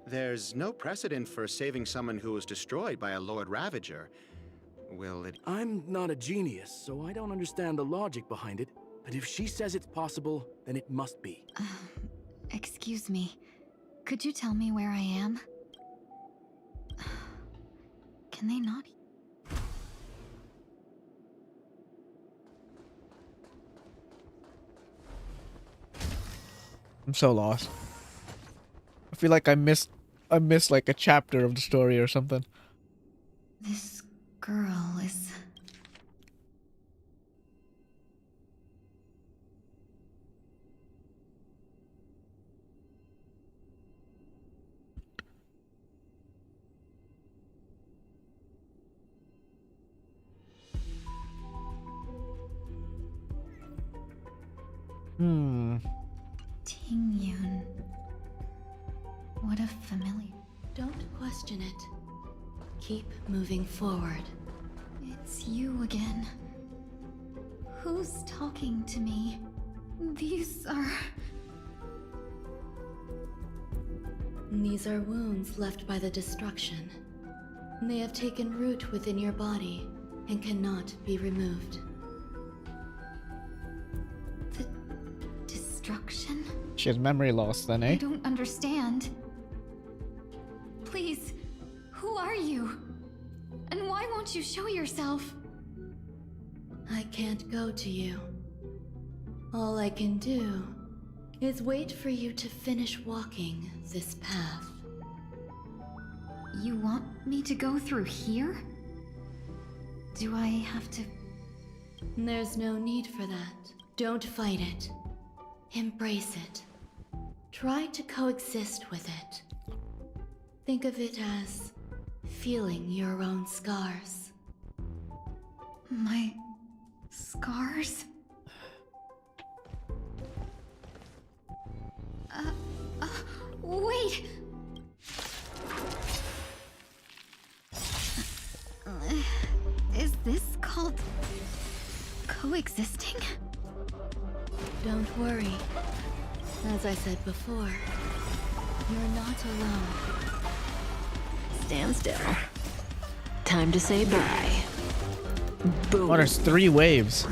There's no precedent for saving someone who was destroyed by a Lord Ravager. Will it... I'm not a genius, so I don't understand the logic behind it. But if she says it's possible, then it must be. Excuse me. Could you tell me where I am? Can they not? I'm so lost. I feel like I missed like a chapter of the story or something. This girl is... Ting Yun. What a familiar... Don't question it. Keep moving forward. It's you again. Who's talking to me? These are... These are wounds left by the destruction. They have taken root within your body and cannot be removed. The destruction? She has memory loss then, eh? I don't understand. Please, who are you? And why won't you show yourself? I can't go to you. All I can do is wait for you to finish walking this path. You want me to go through here? Do I have to... There's no need for that. Don't fight it. Embrace it. Try to coexist with it. Think of it as feeling your own scars. My scars? Wait! Is this called coexisting? Don't worry. As I said before, you're not alone. Stand still. Time to say bye. Boom. Oh, there's 3 waves.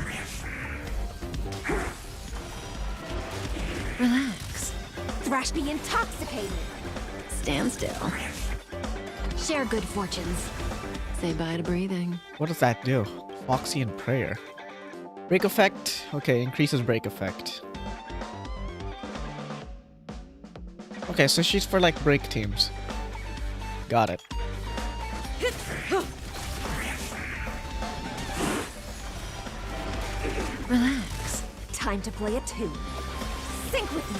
Relax. Thrash be intoxicated. Stand still. Share good fortunes. Say bye to breathing. What does that do? Foxy and prayer. Break effect. Okay, increases break effect. Okay, so she's for like break teams. Got it. Relax. Time to play a tune. Sync with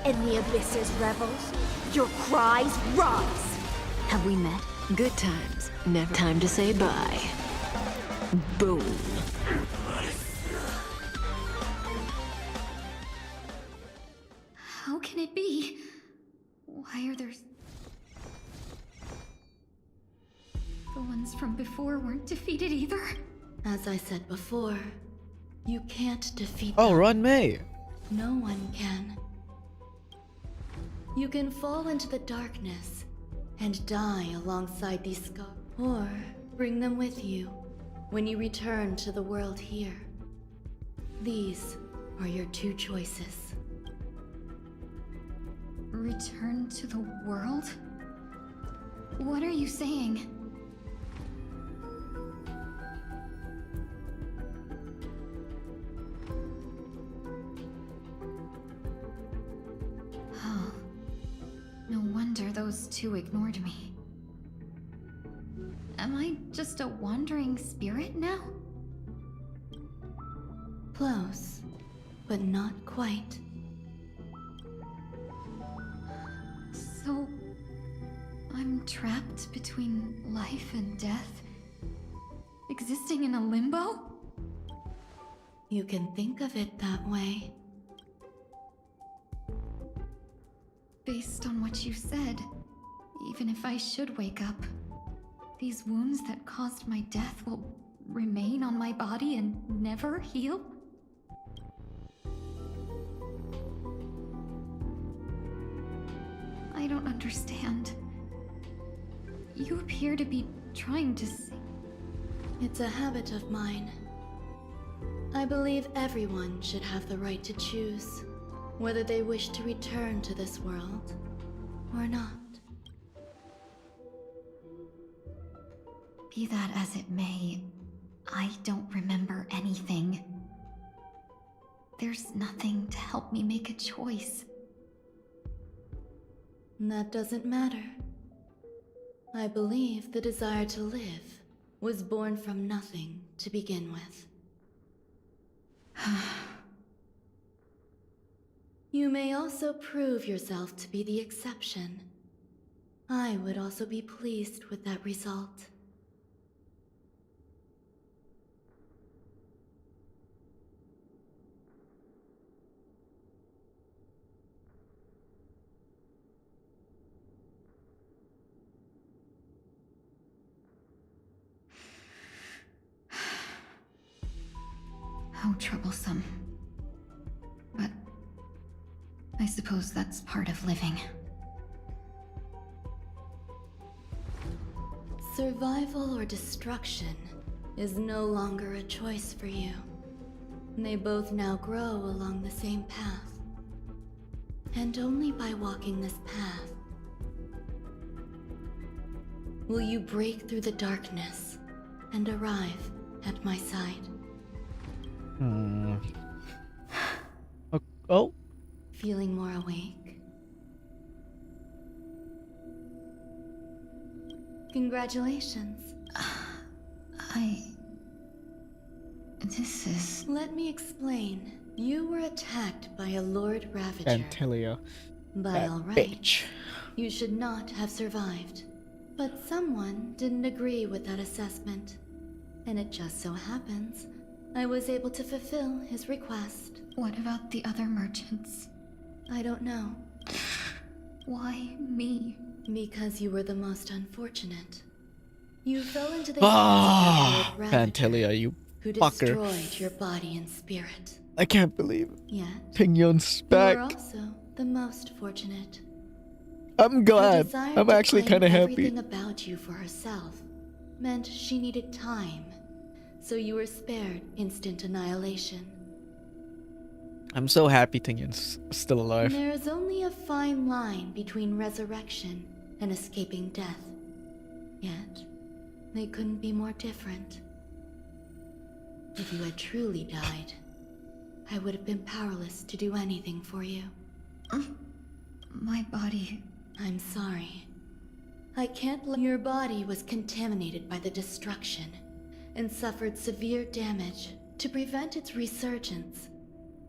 me. In the abyss's revels, your cries rise. Have we met? Good times. Never. Time to say bye. Boom. How can it be? Why are there... The ones from before weren't defeated either? As I said before, you can't defeat Oh, them. run May. No one can. You can fall into the darkness and die alongside these scars, or bring them with you when you return to the world here. These are your 2 choices. Return to the world? What are you saying? Oh. No wonder those 2 ignored me. Am I just a wandering spirit now? Close, but not quite. So... I'm trapped between life and death? Existing in a limbo? You can think of it that way. Based on what you said, even if I should wake up, these wounds that caused my death will remain on my body and never heal? I don't understand. You appear to be trying to say... It's a habit of mine. I believe everyone should have the right to choose whether they wish to return to this world or not. Be that as it may, I don't remember anything. There's nothing to help me make a choice. That doesn't matter. I believe the desire to live was born from nothing to begin with. You may also prove yourself to be the exception. I would also be pleased with that result. How troublesome. But I suppose that's part of living. Survival or destruction is no longer a choice for you. They both now grow along the same path. And only by walking this path will you break through the darkness and arrive at my side. Oh. Feeling more awake? Congratulations. This is... Let me explain. You were attacked by a Lord Ravager. Antilia. By That all rights, bitch. you should not have survived. But someone didn't agree with that assessment. And it just so happens, I was able to fulfill his request. What about the other merchants? I don't know. Why me? Because you were the most unfortunate. You fell into the Ah, hands of Lord Ravager, Antilia, you who fucker. destroyed your body and spirit. I can't believe it. Yet, Pingyun's you back. were also the most fortunate. I'm glad. Her desire I'm to actually claim kind of happy. Everything about you for herself meant she needed time, so you were spared instant annihilation. I'm so happy Pingyun's still alive. There is only a fine line between resurrection and escaping death. Yet, they couldn't be more different. If you had truly died, I would have been powerless to do anything for you. My body... I'm sorry. I can't let... Your body was contaminated by the destruction and suffered severe damage. To prevent its resurgence,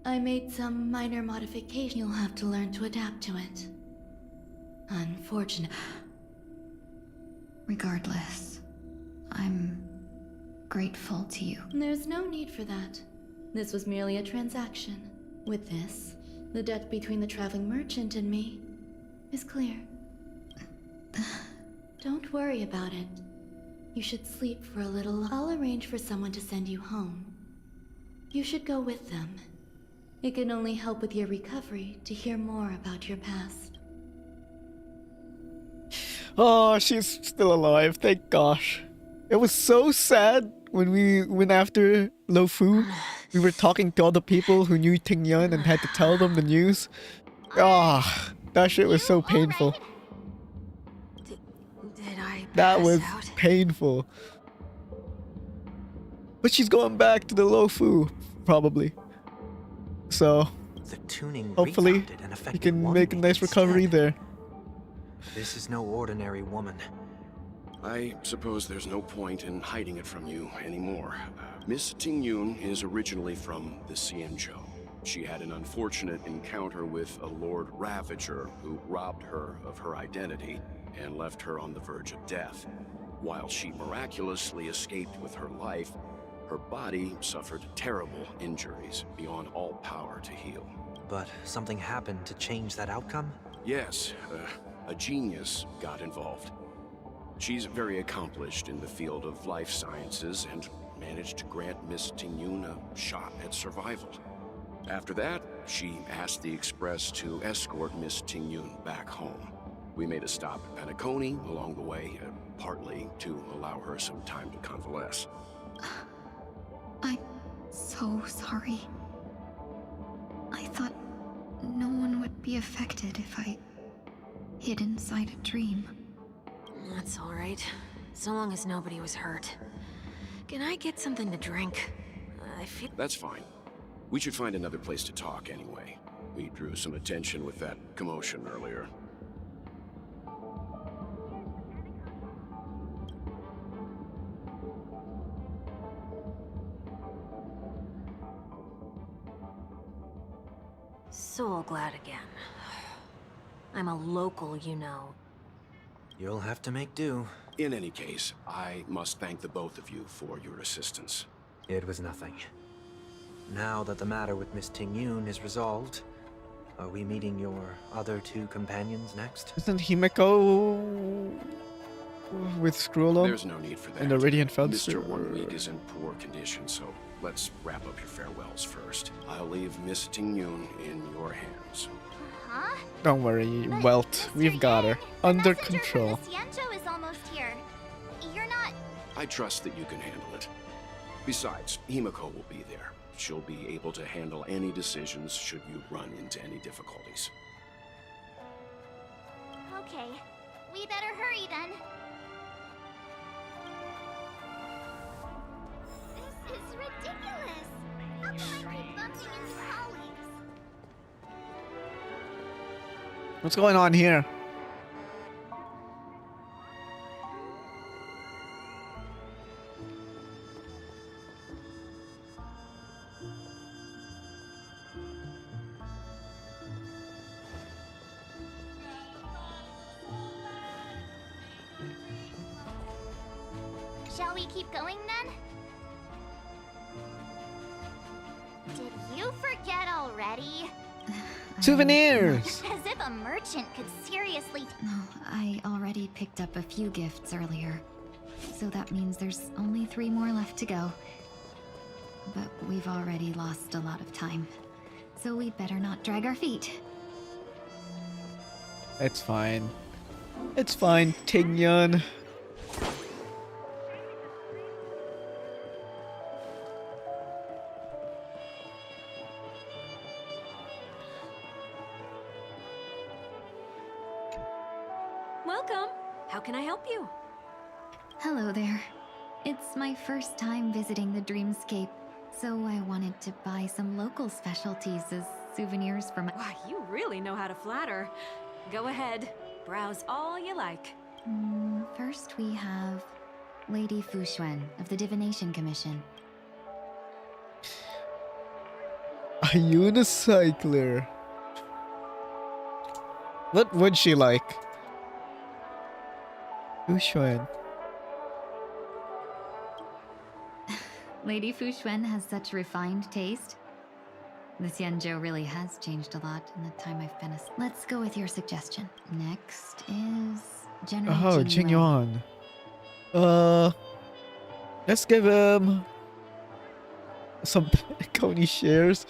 I made some minor modifications. You'll have to learn to adapt to it. Unfortunate. Regardless, I'm grateful to you. There's no need for that. This was merely a transaction. With this, the debt between the traveling merchant and me is clear. Don't worry about it. You should sleep for a little. I'll arrange for someone to send you home. You should go with them. It can only help with your recovery to hear more about your past. Oh, she's still alive. Thank gosh. It was so sad when we went after Lo Fu. We were talking to all the people who knew Ting Yun and had to tell them the news. Ah, that shit was so painful. Did I That was pass out? painful. But she's going back to the Lo Fu, probably. So, The tuning hopefully, rebounded and we affected can one make a maid nice recovery instead. there. This is no ordinary woman. I suppose there's no point in hiding it from you anymore. Miss Ting Yun is originally from the Xianzhou. She had an unfortunate encounter with a Lord Ravager who robbed her of her identity and left her on the verge of death. While she miraculously escaped with her life, her body suffered terrible injuries beyond all power to heal. But something happened to change that outcome? Yes, a genius got involved. She's very accomplished in the field of life sciences and managed to grant Miss Ting Yun a shot at survival. After that, she asked the Express to escort Miss Ting Yun back home. We made a stop at Penacony along the way, partly to allow her some time to convalesce. I'm so sorry. I thought no one would be affected if I hid inside a dream. That's all right. So long as nobody was hurt. Can I get something to drink? I feel... That's fine. We should find another place to talk anyway. We drew some attention with that commotion earlier. So glad again. I'm a local, you know. You'll have to make do. In any case, I must thank the both of you for your assistance. It was nothing. Now that the matter with Miss Ting Yun is resolved, are we meeting your other two companions next? Isn't Himeko with Screwlo? There's no need for that. And the Radiant Fence? Mr. 1 Week is in poor condition, so let's wrap up your farewells first. I'll leave Miss Ting Yun in your hands. Huh? Don't worry, Welt. We've got her. Under control. Miss Yancho is almost here. You're not... I trust that you can handle it. Besides, Himeko will be there. She'll be able to handle any decisions should you run into any difficulties. Okay. We better hurry then. This is ridiculous. How come I keep bumping into colleagues? What's going on here? we keep going then? Did you forget already? Souvenirs! As if a merchant could seriously. No, I already picked up a few gifts earlier. So that means there's only 3 more left to go. But we've already lost a lot of time. So we'd better not drag our feet. It's fine. It's fine, Ting-yun. Welcome. How can I help you? Hello there. It's my first time visiting the Dreamscape, so I wanted to buy some local specialties as souvenirs for my— Wow, you really know how to flatter. Go ahead. Browse all you like. First we have Lady Fuxuan of the Divination Commission. A unicycler. What would she like? Fuxuan. Lady Fuxuan has such refined taste. The Xianzhou really has changed a lot in the time I've been a— Let's go with your suggestion. Next is General Jingyuan. Let's give him some Penacony shares.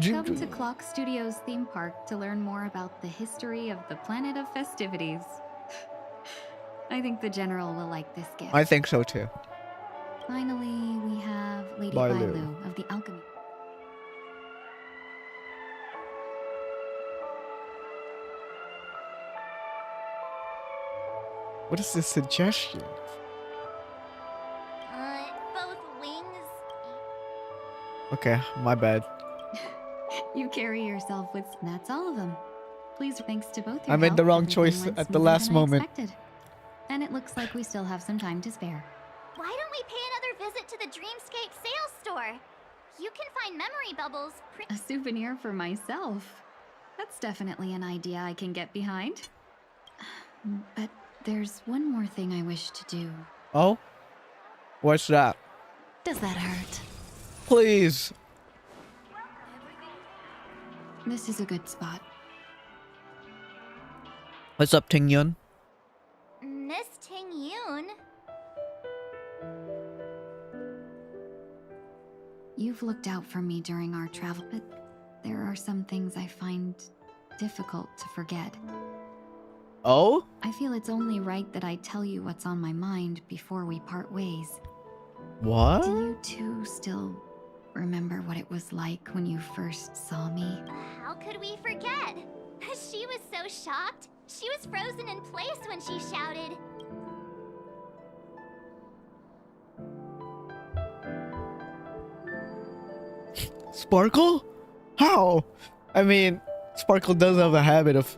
Come to Clock Studios theme park to learn more about the history of the planet of festivities. I think the General will like this gift. I think so too. Finally, we have Lady Bailu. Bailu of the Alchemy. What is this suggestion? Both wings. Okay, my bad. You carry yourself with— That's all of them. Please, thanks to both your I made the help, wrong everything choice went at the smoother last than I moment. expected. And it looks like we still have some time to spare. Why don't we pay another visit to the Dreamscape sales store? You can find memory bubbles. A souvenir for myself. That's definitely an idea I can get behind. But there's one more thing I wish to do. Oh? What's that? Does that hurt? Please. This is a good spot. What's up, Ting-yun? Miss Ting-yun? You've looked out for me during our travel, but there are some things I find difficult to forget. Oh? I feel it's only right that I tell you what's on my mind before we part ways. What? Do you two still remember what it was like when you first saw me? How could we forget? She was so shocked. She was frozen in place when she shouted. Sparkle? How? I mean, Sparkle does have a habit of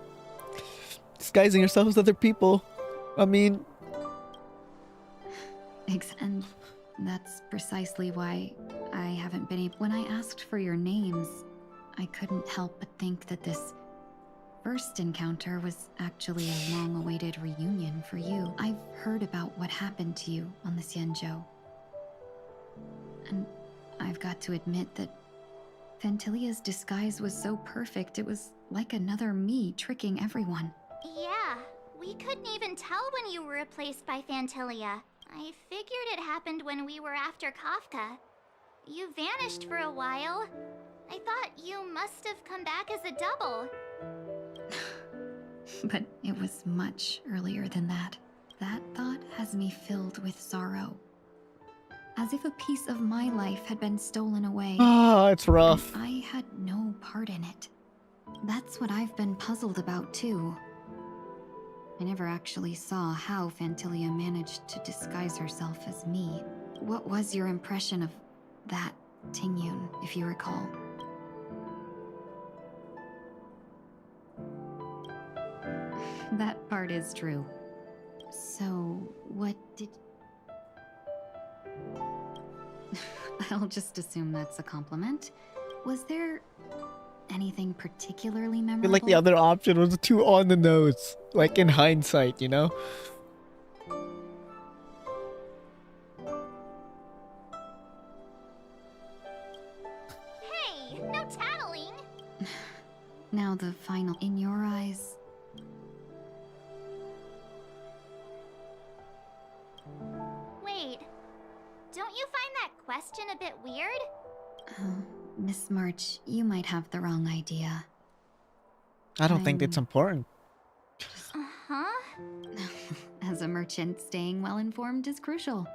disguising herself as other people. I mean... And that's precisely why I haven't been able— When I asked for your names, I couldn't help but think that this first encounter was actually a long-awaited reunion for you. I've heard about what happened to you on the Xianzhou. And I've got to admit that Fantilia's disguise was so perfect, it was like another me tricking everyone. Yeah, we couldn't even tell when you were replaced by Fantilia. I figured it happened when we were after Kafka. You vanished for a while. I thought you must have come back as a double. But it was much earlier than that. That thought has me filled with sorrow. As if a piece of my life had been stolen away. Ah, it's rough. And I had no part in it. That's what I've been puzzled about too. I never actually saw how Fantilia managed to disguise herself as me. What was your impression of that, Ting-yun, if you recall? That part is true. So, what did... I'll just assume that's a compliment. Was there anything particularly I memorable? feel like the other option was too on the nose. Like in hindsight, you know? Now the final in your eyes. Wait, don't you find that question a bit weird? Oh, Miss March, you might have the wrong idea. I don't think it's important. Uh-huh. As a merchant, staying well informed is crucial.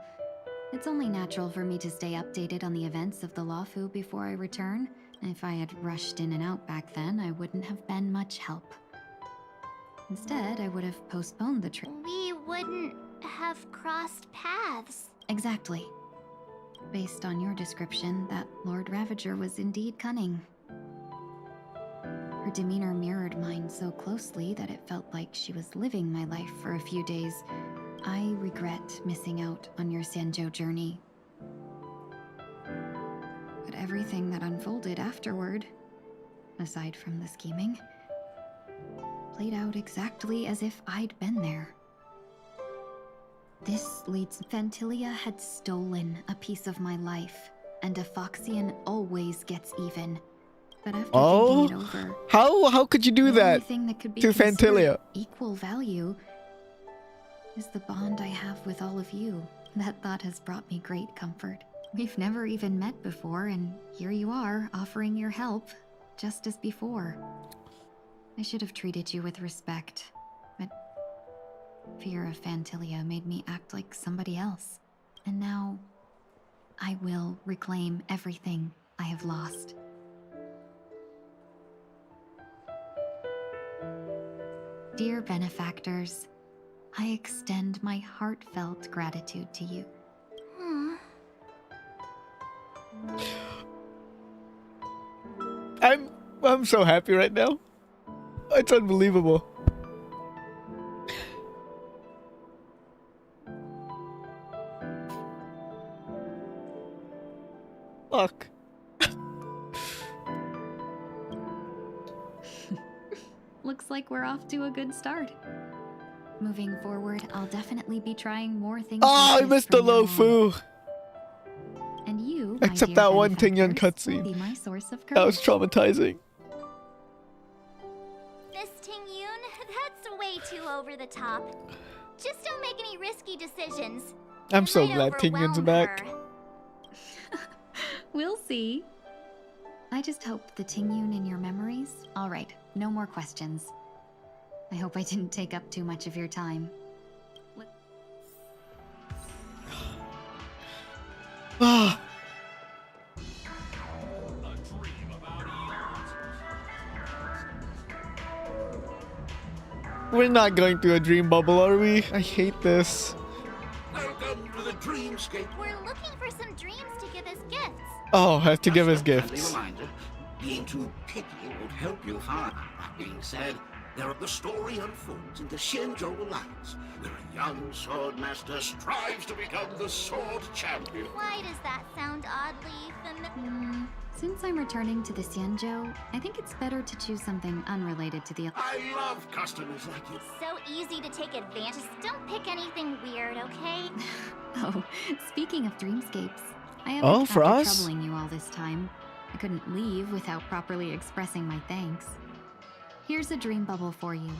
It's only natural for me to stay updated on the events of the Lawfu before I return. If I had rushed in and out back then, I wouldn't have been much help. Instead, I would have postponed the trip. We wouldn't have crossed paths. Exactly. Based on your description, that Lord Ravager was indeed cunning. Her demeanor mirrored mine so closely that it felt like she was living my life for a few days. I regret missing out on your Sanjo journey. But everything that unfolded afterward, aside from the scheming, played out exactly as if I'd been there. This leads... Ventilia had stolen a piece of my life, and a Foxian always gets even. But after thinking it over... How could you do that could be to Fantilia? Equal value is the bond I have with all of you. That thought has brought me great comfort. We've never even met before, and here you are, offering your help, just as before. I should have treated you with respect, but fear of Fantilia made me act like somebody else. And now, I will reclaim everything I have lost. Dear benefactors, I extend my heartfelt gratitude to you. I'm so happy right now. It's unbelievable. Fuck. Looks like we're off to a good start. Moving forward, I'll definitely be trying more things. Oh, I missed the Lofu. And you, except that one Tingyun cutscene. be my source of That was courage. traumatizing. Miss Tingyun, that's way too over the top. Just don't make any risky decisions. I'm so might glad Tingyun's overwhelm back. her. We'll see. I just hope the Tingyun in your memories. All right, no more questions. I hope I didn't take up too much of your time. Ah. We're not going through a dream bubble, are we? I hate this. Welcome to the dreamscape. We're looking for some dreams to give as gifts. Oh, I have to give us Just a gifts. friendly reminder, being too picky won't help you find. That being said, the story unfolds in the Shinjo Alliance, where a young swordmaster strives to become the sword champion. Why does that sound oddly familiar? Since I'm returning to the Xianzhou, I think it's better to choose something unrelated to the... I love customers like you. So easy to take advantage. Don't pick anything weird, okay? Oh, speaking of dreamscapes, I haven't Oh, for after us? troubling you all this time. I couldn't leave without properly expressing my thanks. Here's a dream bubble for you.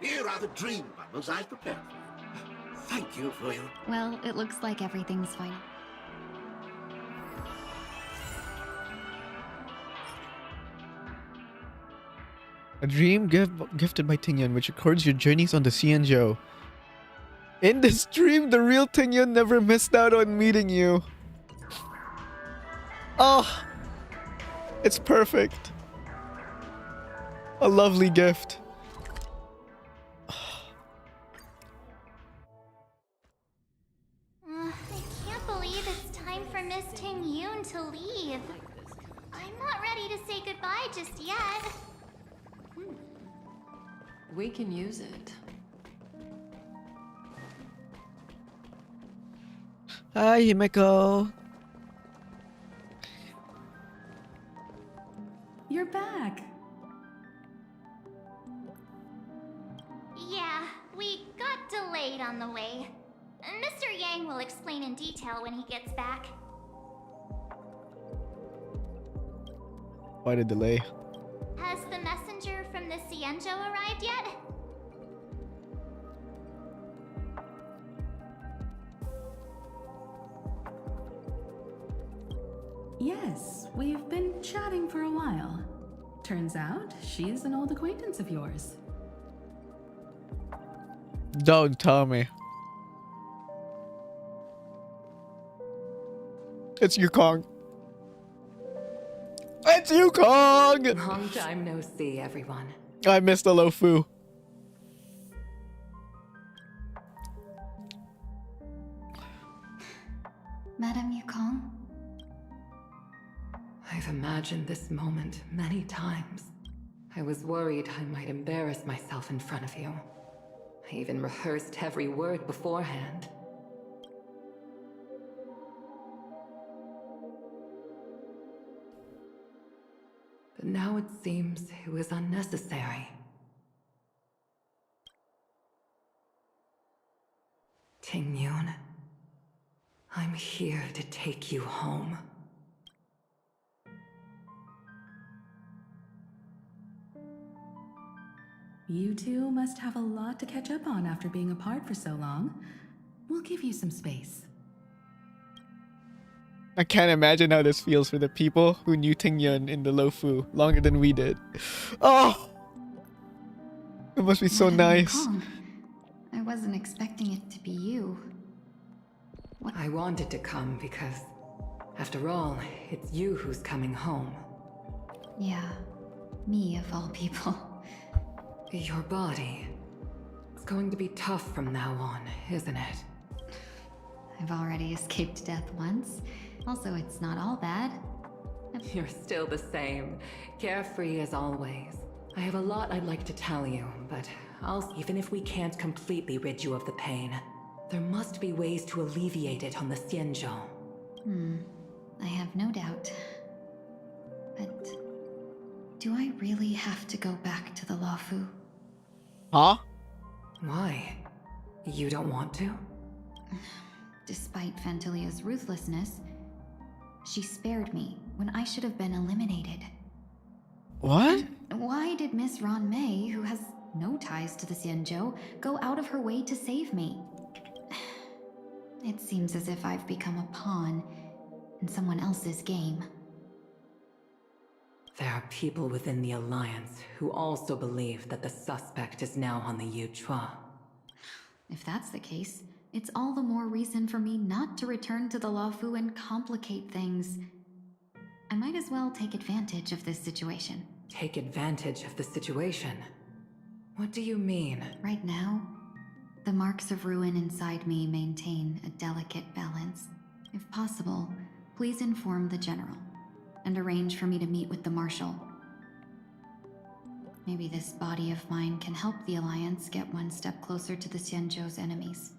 Here are the dream bubbles I've prepared for you. Thank you for your... Well, it looks like everything's fine. A dream gifted by Tingyun, which records your journeys on the Xianzhou. In this dream, the real Tingyun never missed out on meeting you. Oh, it's perfect. A lovely gift. I can't believe it's time for Miss Tingyun to leave. I'm not ready to say goodbye just yet. We can use it. Hi, Himeko. You're back. Yeah, we got delayed on the way. Mr. Yang will explain in detail when he gets back. Quite a delay. Has the messenger from the Cienjo arrived yet? Yes, we've been chatting for a while. Turns out, she's an old acquaintance of yours. Don't tell me. It's Yukong. It's Yukong! Long time no see, everyone. I missed the Lofu. Madame Yukong? I've imagined this moment many times. I was worried I might embarrass myself in front of you. I even rehearsed every word beforehand. But now it seems it was unnecessary. Ting-Yun, I'm here to take you home. You two must have a lot to catch up on after being apart for so long. We'll give you some space. I can't imagine how this feels for the people who knew Ting-Yun in the Lofu longer than we did. Oh! It must be so Madame nice. Yukong, I wasn't expecting it to be you. I wanted to come because, after all, it's you who's coming home. Yeah, me of all people. Your body. It's going to be tough from now on, isn't it? I've already escaped death once. Also, it's not all bad. You're still the same, carefree as always. I have a lot I'd like to tell you, but even if we can't completely rid you of the pain, there must be ways to alleviate it on the Xianzhou. I have no doubt. But do I really have to go back to the Luofu? Huh? Why? You don't want to? Despite Fantilia's ruthlessness, she spared me when I should have been eliminated. What? Why did Miss Ron Mei, who has no ties to the Xianzhou, go out of her way to save me? It seems as if I've become a pawn in someone else's game. There are people within the Alliance who also believe that the suspect is now on the Yuchua. If that's the case, it's all the more reason for me not to return to the Luofu and complicate things. I might as well take advantage of this situation. Take advantage of the situation? What do you mean? Right now, the marks of ruin inside me maintain a delicate balance. If possible, please inform the General and arrange for me to meet with the Marshal. Maybe this body of mine can help the Alliance get one step closer to the Xianzhou's enemies.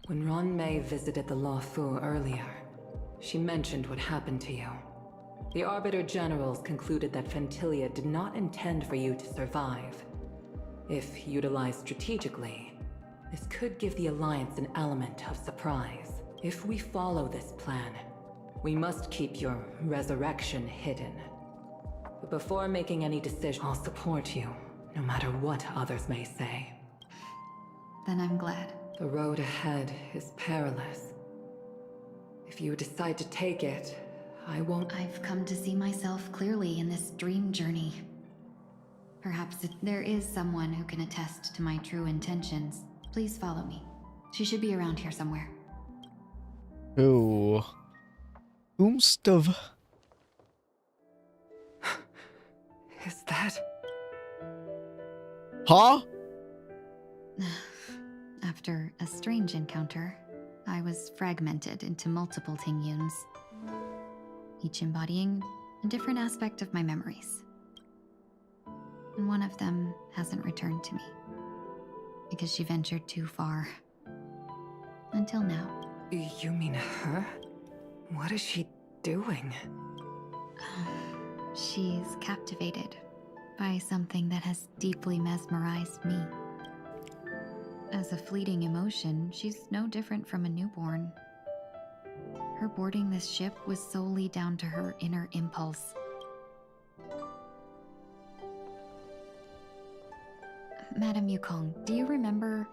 When Ron Mei visited the Luofu earlier, she mentioned what happened to you. The Arbiter Generals concluded that Fentilia did not intend for you to survive. If utilized strategically, this could give the Alliance an element of surprise. If we follow this plan, we must keep your resurrection hidden. But before making any decision, I'll support you, no matter what others may say. Then I'm glad. The road ahead is perilous. If you decide to take it, I won't... I've come to see myself clearly in this dream journey. Perhaps there is someone who can attest to my true intentions. Please follow me. She should be around here somewhere. Ooh. Umstov. Is that... Huh? After a strange encounter, I was fragmented into multiple Ting-Yuns, each embodying a different aspect of my memories. And one of them hasn't returned to me, because she ventured too far. Until now. You mean her? What is she doing? She's captivated by something that has deeply mesmerized me. As a fleeting emotion, she's no different from a newborn. Her boarding this ship was solely down to her inner impulse. Madame Yukong, do you remember?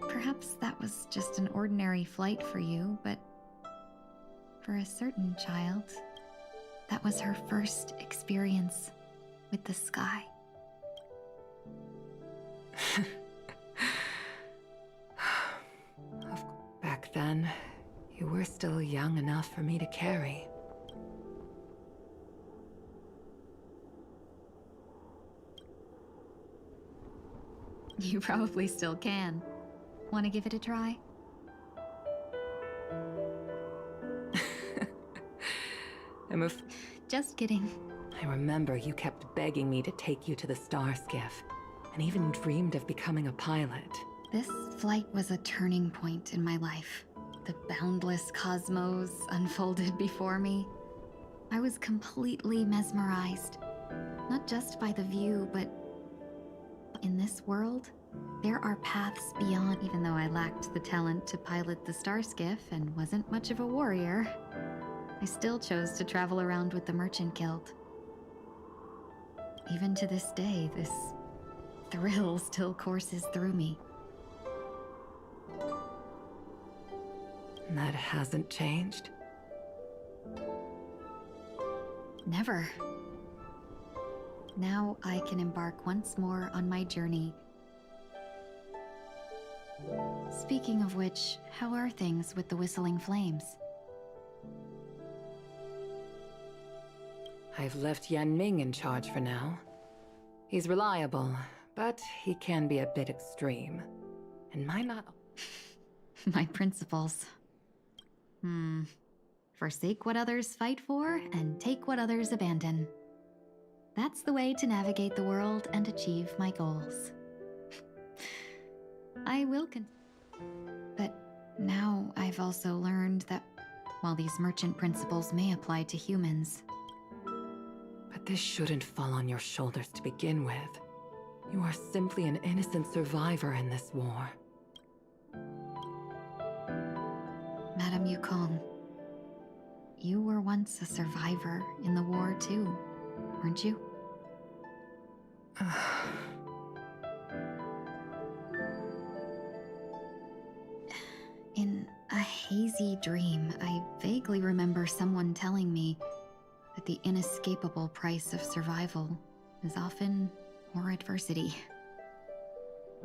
Perhaps that was just an ordinary flight for you, but for a certain child, that was her first experience with the sky. Back then, you were still young enough for me to carry. You probably still can. Want to give it a try? Just kidding. I remember you kept begging me to take you to the star skiff, and even dreamed of becoming a pilot. This flight was a turning point in my life. The boundless cosmos unfolded before me. I was completely mesmerized, not just by the view, but in this world, there are paths beyond. Even though I lacked the talent to pilot the star skiff and wasn't much of a warrior, I still chose to travel around with the Merchant Guild. Even to this day, this thrill still courses through me. That hasn't changed? Never. Now I can embark once more on my journey. Speaking of which, how are things with the Whistling Flames? I've left Yan Ming in charge for now. He's reliable, but he can be a bit extreme. And might not... My principles. Forsake what others fight for, and take what others abandon. That's the way to navigate the world and achieve my goals. I will But now I've also learned that while these merchant principles may apply to humans... But this shouldn't fall on your shoulders to begin with. You are simply an innocent survivor in this war. Madame Yukong, you were once a survivor in the war too, weren't you? In a hazy dream, I vaguely remember someone telling me that the inescapable price of survival is often more adversity.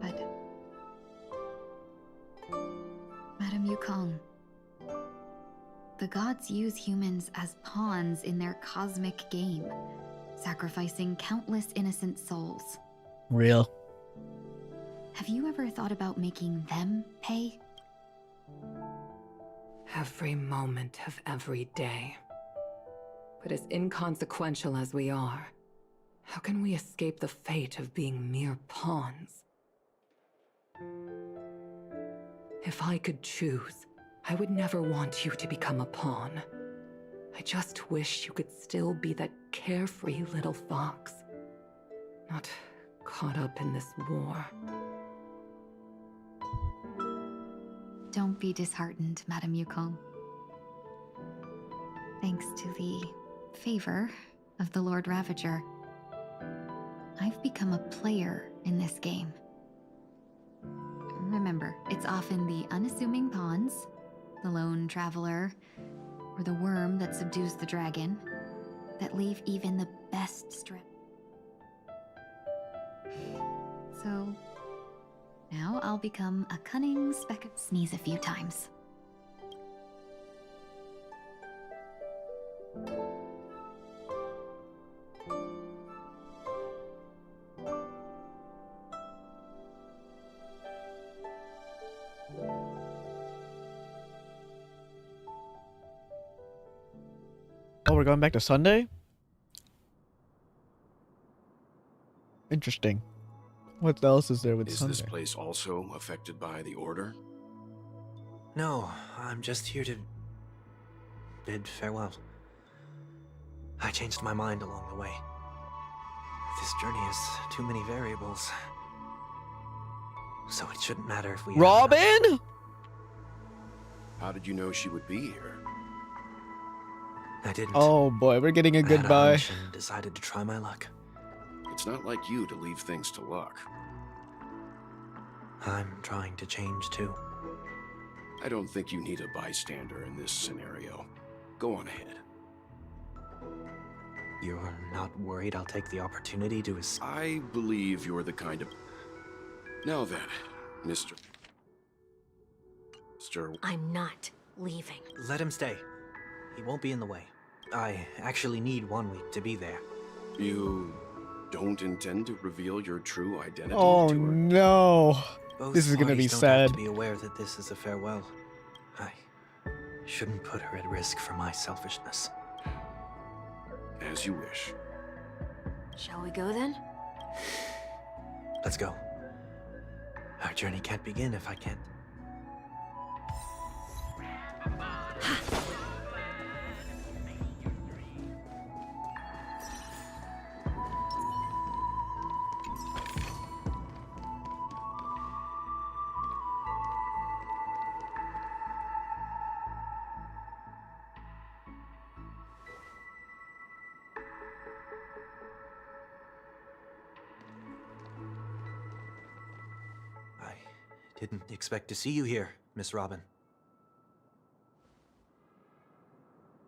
But... Madame Yukong, the gods use humans as pawns in their cosmic game, sacrificing countless innocent souls. Real. Have you ever thought about making them pay? Every moment of every day. But as inconsequential as we are, how can we escape the fate of being mere pawns? If I could choose, I would never want you to become a pawn. I just wish you could still be that carefree little fox, not caught up in this war. Don't be disheartened, Madame Yukong. Thanks to the favor of the Lord Ravager, I've become a player in this game. Remember, it's often the unassuming pawns, the lone traveler, or the worm that subdues the dragon, that leave even the best strip. So, now I'll become a cunning sneeze a few times. Oh, we're going back to Sunday? Interesting. What else is there with Sunday? Is this place also affected by the Order? No, I'm just here to bid farewell. I changed my mind along the way. This journey has too many variables. So it shouldn't matter if we... Robin?! How did you know she would be here? I didn't. Oh boy, we're getting a I had goodbye. hunch and decided to try my luck. It's not like you to leave things to luck. I'm trying to change too. I don't think you need a bystander in this scenario. Go on ahead. You're not worried I'll take the opportunity to I believe you're the kind of... Now then, Mr. I'm not leaving. Let him stay. He won't be in the way. I actually need 1 week to be there. You don't intend to reveal your true identity Oh to her? no. Both This is gonna be parties don't sad. have to be aware that this is a farewell. I shouldn't put her at risk for my selfishness. As you wish. Shall we go then? Let's go. Our journey can't begin if I can't. Didn't expect to see you here, Miss Robin.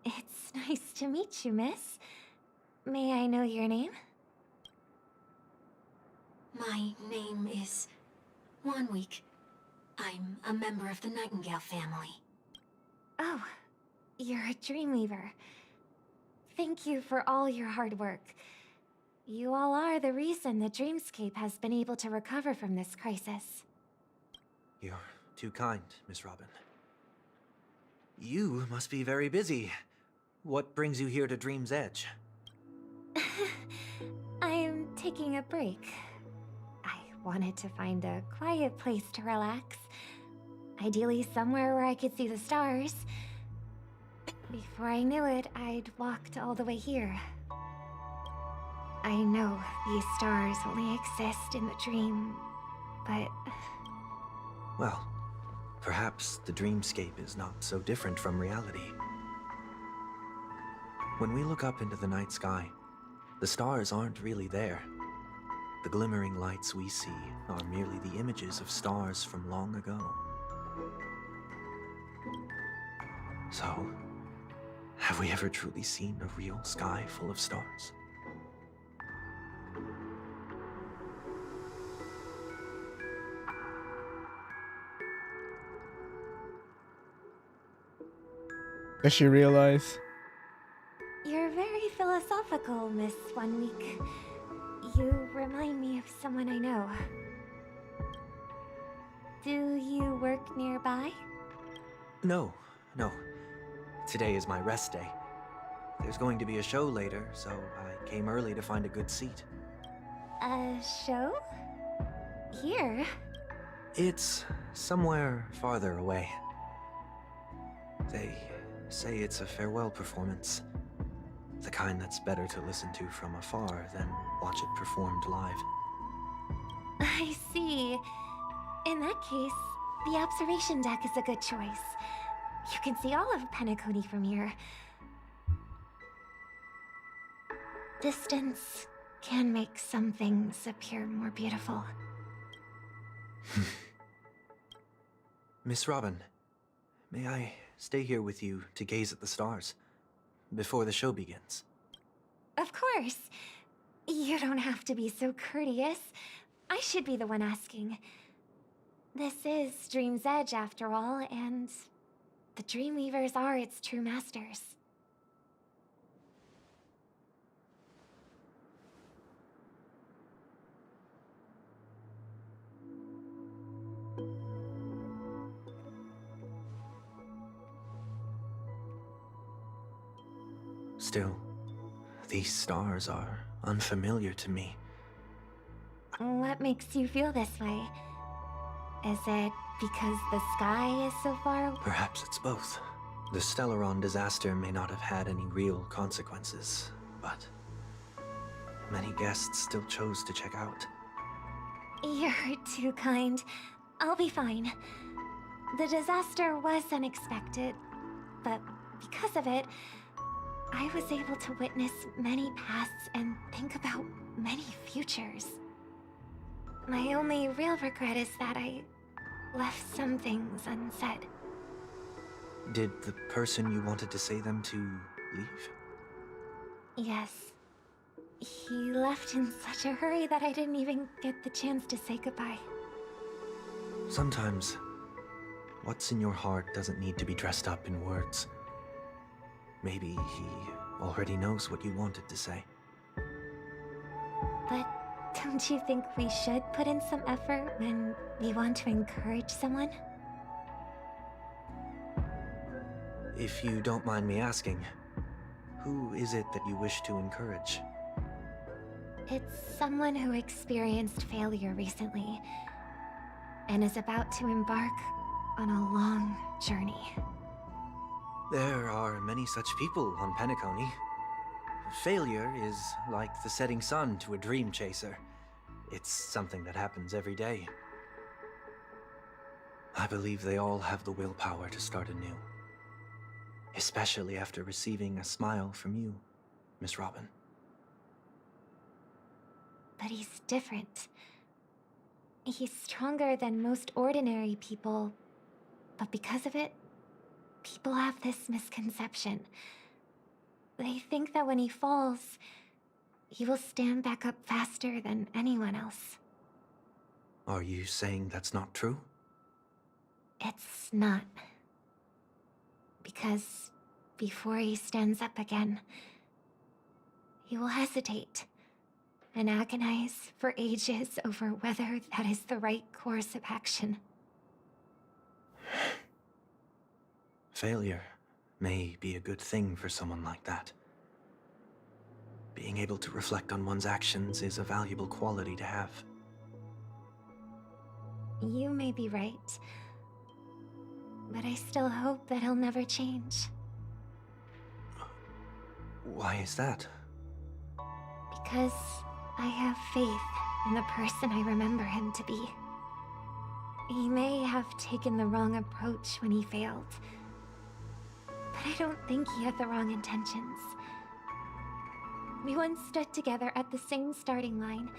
It's nice to meet you, miss. May I know your name? My name is 1 week. I'm a member of the Nightingale family. Oh, you're a Dreamweaver. Thank you for all your hard work. You all are the reason the Dreamscape has been able to recover from this crisis. You're too kind, Miss Robin. You must be very busy. What brings you here to Dream's Edge? I'm taking a break. I wanted to find a quiet place to relax. Ideally somewhere where I could see the stars. Before I knew it, I'd walked all the way here. I know these stars only exist in the dream, but... Well, perhaps the dreamscape is not so different from reality. When we look up into the night sky, the stars aren't really there. The glimmering lights we see are merely the images of stars from long ago. So, have we ever truly seen a real sky full of stars? Does she realize? You're very philosophical, Miss 1 week. You remind me of someone I know. Do you work nearby? No. Today is my rest day. There's going to be a show later, so I came early to find a good seat. A show? Here? It's somewhere farther away. They say it's a farewell performance. The kind that's better to listen to from afar than watch it performed live. I see. In that case, the observation deck is a good choice. You can see all of Penacony from here. Distance can make some things appear more beautiful. Miss Robin, may I stay here with you to gaze at the stars before the show begins? Of course. You don't have to be so courteous. I should be the one asking. This is Dream's Edge, after all, and the Dreamweavers are its true masters. Still, these stars are unfamiliar to me. What makes you feel this way? Is it because the sky is so far away? Perhaps it's both. The Stellaron disaster may not have had any real consequences, but many guests still chose to check out. You're too kind. I'll be fine. The disaster was unexpected, but because of it, I was able to witness many pasts and think about many futures. My only real regret is that I left some things unsaid. Did the person you wanted to say them to leave? Yes. He left in such a hurry that I didn't even get the chance to say goodbye. Sometimes, what's in your heart doesn't need to be dressed up in words. Maybe he already knows what you wanted to say. But don't you think we should put in some effort when we want to encourage someone? If you don't mind me asking, who is it that you wish to encourage? It's someone who experienced failure recently and is about to embark on a long journey. There are many such people on Penacony. Failure is like the setting sun to a dream chaser. It's something that happens every day. I believe they all have the willpower to start anew. Especially after receiving a smile from you, Miss Robin. But he's different. He's stronger than most ordinary people, but because of it, people have this misconception. They think that when he falls, he will stand back up faster than anyone else. Are you saying that's not true? It's not. Because before he stands up again, he will hesitate and agonize for ages over whether that is the right course of action. Failure may be a good thing for someone like that. Being able to reflect on one's actions is a valuable quality to have. You may be right, but I still hope that he'll never change. Why is that? Because I have faith in the person I remember him to be. He may have taken the wrong approach when he failed, but I don't think he had the wrong intentions. We once stood together at the same starting line,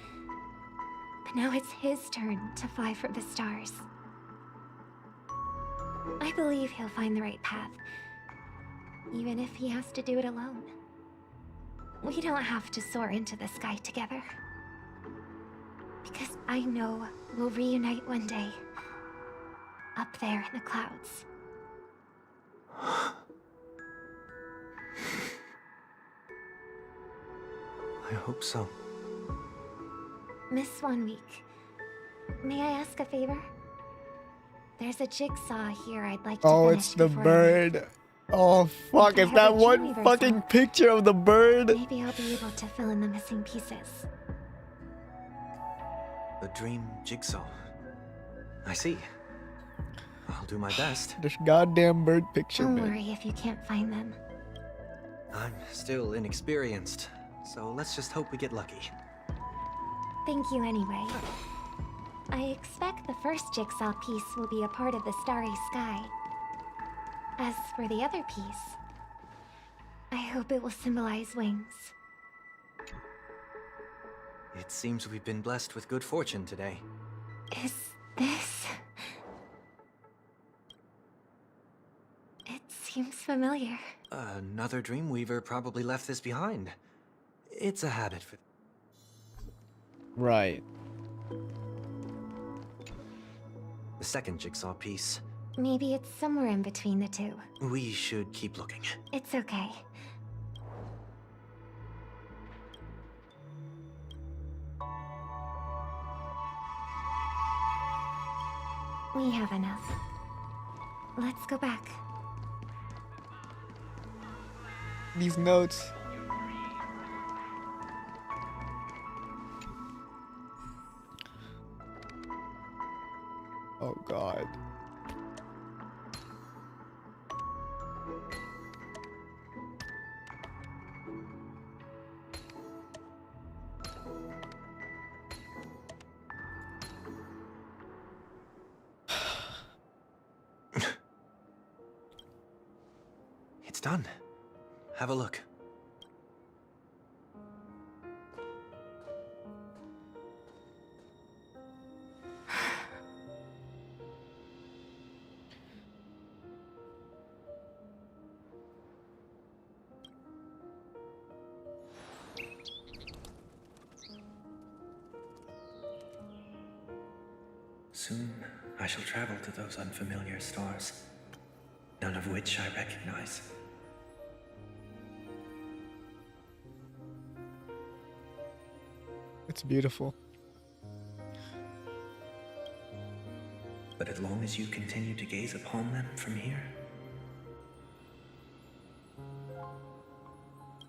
but now it's his turn to fly for the stars. I believe he'll find the right path, even if he has to do it alone. We don't have to soar into the sky together, because I know we'll reunite one day, up there in the clouds. I hope so. Miss 1 Week, may I ask a favor? There's a jigsaw here I'd like to finish it's the before I leave. bird. Oh fuck, I it's have that a one Dreamweaver fucking song. picture of the bird. Maybe I'll be able to fill in the missing pieces. The dream jigsaw. I see. I'll do my best. This goddamn bird picture, Don't man. worry if you can't find them. I'm still inexperienced, so let's just hope we get lucky. Thank you anyway. I expect the first jigsaw piece will be a part of the starry sky. As for the other piece, I hope it will symbolize wings. It seems we've been blessed with good fortune today. Is this... It seems familiar. Another Dreamweaver probably left this behind. It's a habit for... Right. The second jigsaw piece. Maybe it's somewhere in between the two. We should keep looking. It's okay. We have enough. Let's go back. These notes. Oh god. It's done. Have a look. Soon I shall travel to those unfamiliar stars, none of which I recognize. It's beautiful. But as long as you continue to gaze upon them from here,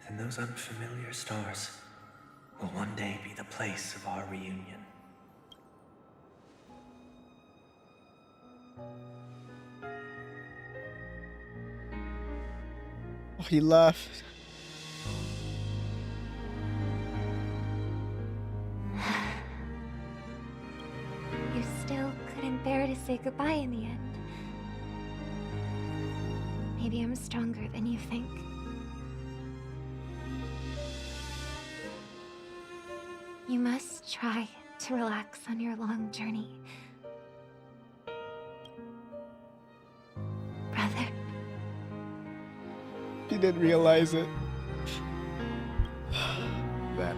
then those unfamiliar stars will one day be the place of our reunion. Oh, he left. You still couldn't bear to say goodbye in the end. Maybe I'm stronger than you think. You must try to relax on your long journey. Brother. He didn't realize it. That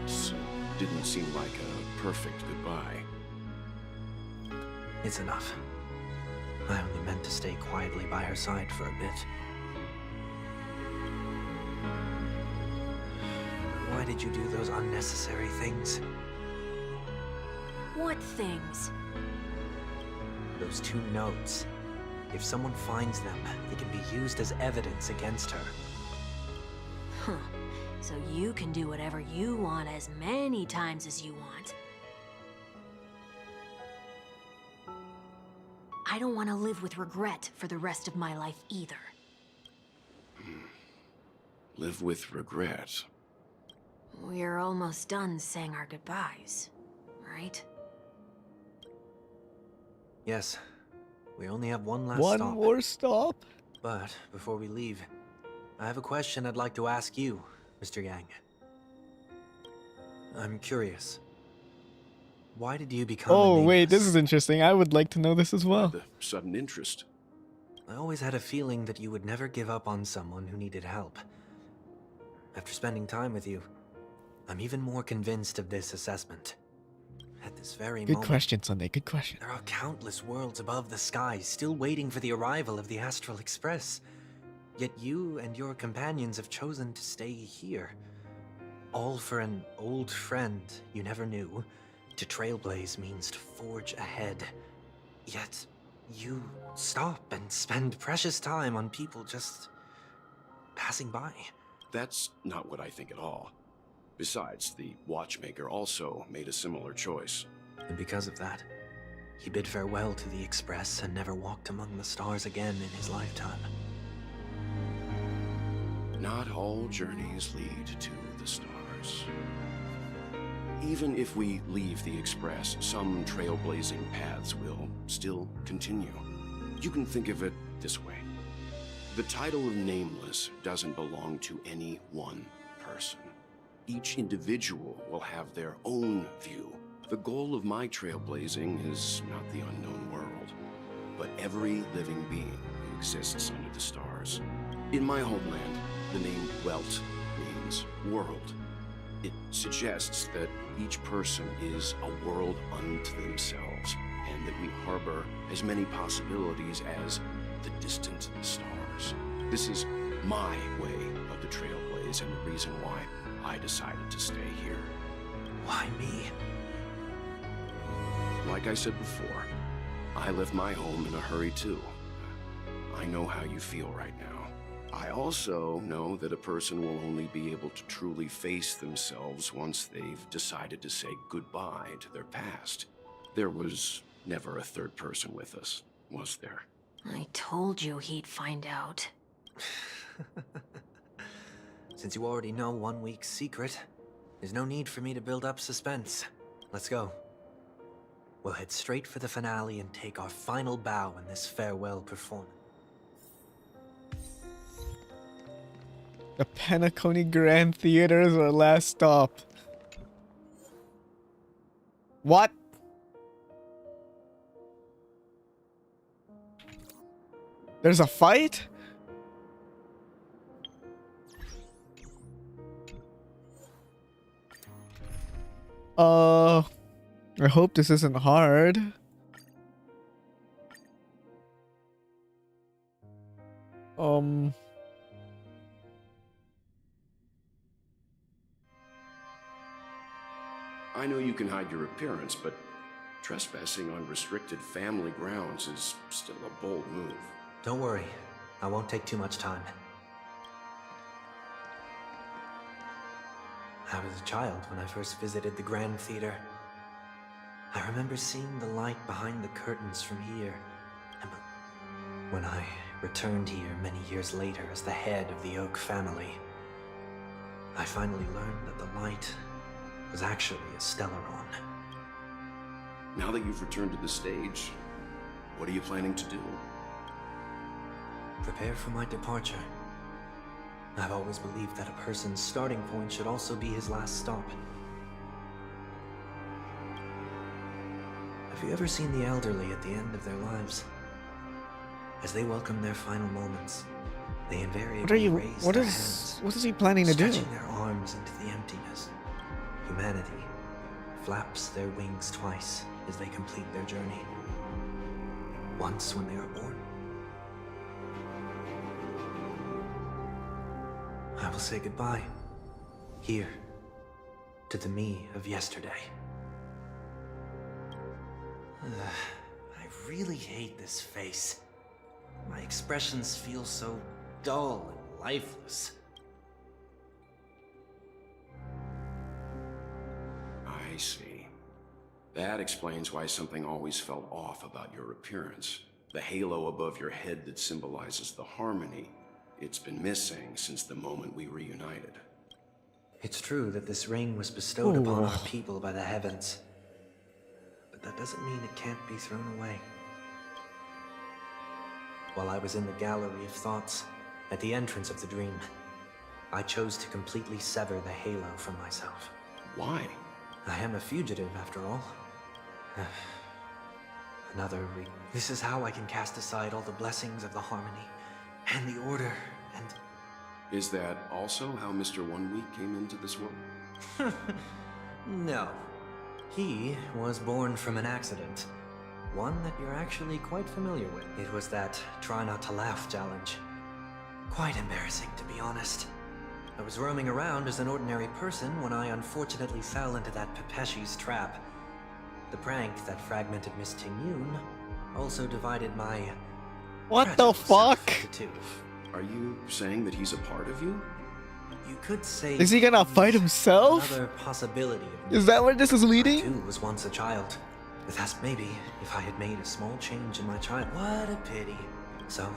didn't seem like a perfect goodbye. It's enough. I only meant to stay quietly by her side for a bit. Why did you do those unnecessary things? What things? Those 2 notes. If someone finds them, they can be used as evidence against her. Huh. So you can do whatever you want as many times as you want. I don't want to live with regret for the rest of my life either. Live with regret. We're almost done saying our goodbyes, right? Yes. We only have one last One stop. more stop? But before we leave, I have a question I'd like to ask you, Mr. Yang. I'm curious. Why did you become Oh, a wait, this nameless? is interesting. I would like to know this as well. The sudden interest. I always had a feeling that you would never give up on someone who needed help. After spending time with you, I'm even more convinced of this assessment. At this very Good moment, question, Sunday. Good question. there are countless worlds above the sky still waiting for the arrival of the Astral Express. Yet you and your companions have chosen to stay here. All for an old friend you never knew. To trailblaze means to forge ahead. Yet you stop and spend precious time on people just passing by. That's not what I think at all. Besides, the watchmaker also made a similar choice. And because of that, he bid farewell to the Express and never walked among the stars again in his lifetime. Not all journeys lead to the stars. Even if we leave the Express, some trailblazing paths will still continue. You can think of it this way. The title of Nameless doesn't belong to any one person. Each individual will have their own view. The goal of my trailblazing is not the unknown world, but every living being who exists under the stars. In my homeland, the name Welt means world. It suggests that each person is a world unto themselves, and that we harbor as many possibilities as the distant stars. This is my way of the trailblaze, and the reason why I decided to stay here. Why me? Like I said before, I left my home in a hurry too. I know how you feel right now. I also know that a person will only be able to truly face themselves once they've decided to say goodbye to their past. There was never a third person with us, was there? I told you he'd find out. Since you already know 1 week's secret, there's no need for me to build up suspense. Let's go. We'll head straight for the finale and take our final bow in this farewell performance. The Penacony Grand Theater is our last stop. What? There's a fight? I hope this isn't hard. I know you can hide your appearance, but trespassing on restricted family grounds is still a bold move. Don't worry, I won't take too much time. I was a child when I first visited the Grand Theater. I remember seeing the light behind the curtains from here. And when I returned here many years later as the head of the Oak family, I finally learned that the light was actually a Stellaron. Now that you've returned to the stage, what are you planning to do? Prepare for my departure. I've always believed that a person's starting point should also be his last stop. Have you ever seen the elderly at the end of their lives? As they welcome their final moments, they invariably raise their hands, what is he planning to do? stretching their arms into the emptiness. Humanity flaps their wings twice as they complete their journey. Once when they are born. I will say goodbye, here, to the me of yesterday. I really hate this face. My expressions feel so dull and lifeless. I see. That explains why something always felt off about your appearance. The halo above your head that symbolizes the harmony. It's been missing since the moment we reunited. It's true that this ring was bestowed upon our people by the heavens. But that doesn't mean it can't be thrown away. While I was in the gallery of thoughts, at the entrance of the dream, I chose to completely sever the halo from myself. Why? I am a fugitive, after all. This is how I can cast aside all the blessings of the harmony and the order, and... Is that also how Mr. 1 Week came into this world? No. He was born from an accident. One that you're actually quite familiar with. It was that try not to laugh challenge. Quite embarrassing, to be honest. I was roaming around as an ordinary person when I unfortunately fell into that Pepeshi's trap. The prank that fragmented Miss Ting-Yun also divided my... What the fuck? Are you saying that he's a part of you? You could say... Is he gonna fight himself? Another possibility of... Is that where this is leading? I too was once a child. That's maybe if I had made a small change in my child. What a pity. So,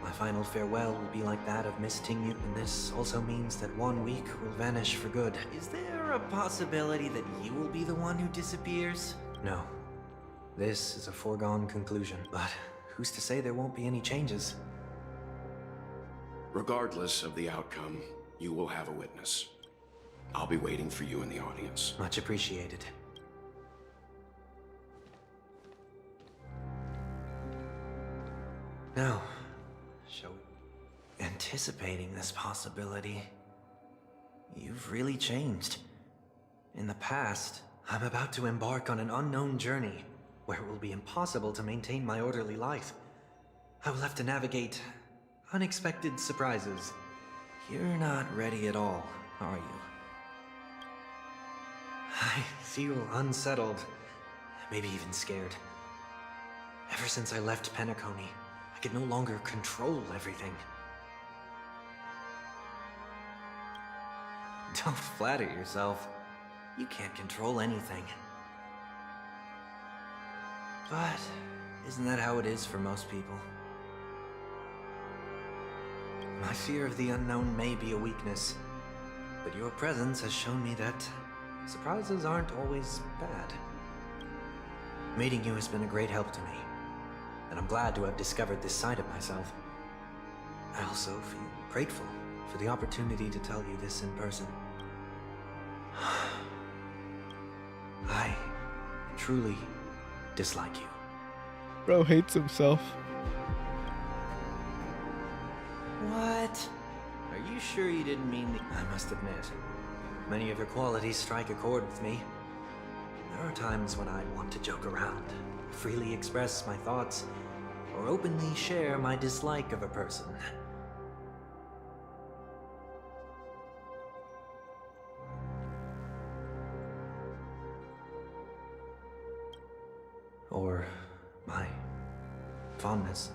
my final farewell will be like that of Miss Ting-Yun, and this also means that 1 week will vanish for good. Is there a possibility that you will be the one who disappears? No. This is a foregone conclusion, but who's to say there won't be any changes? Regardless of the outcome, you will have a witness. I'll be waiting for you in the audience. Much appreciated. Now, shall we... Anticipating this possibility, you've really changed. In the past, I'm about to embark on an unknown journey where it will be impossible to maintain my orderly life. I will have to navigate unexpected surprises. You're not ready at all, are you? I feel unsettled, maybe even scared. Ever since I left Penacony, I could no longer control everything. Don't flatter yourself. You can't control anything. But isn't that how it is for most people? My fear of the unknown may be a weakness, but your presence has shown me that surprises aren't always bad. Meeting you has been a great help to me, and I'm glad to have discovered this side of myself. I also feel grateful for the opportunity to tell you this in person. I truly dislike you. Bro hates himself. What? Are you sure you didn't mean the... I must admit, many of your qualities strike a chord with me. There are times when I want to joke around, freely express my thoughts, or or openly share my dislike of a person. Or my fondness.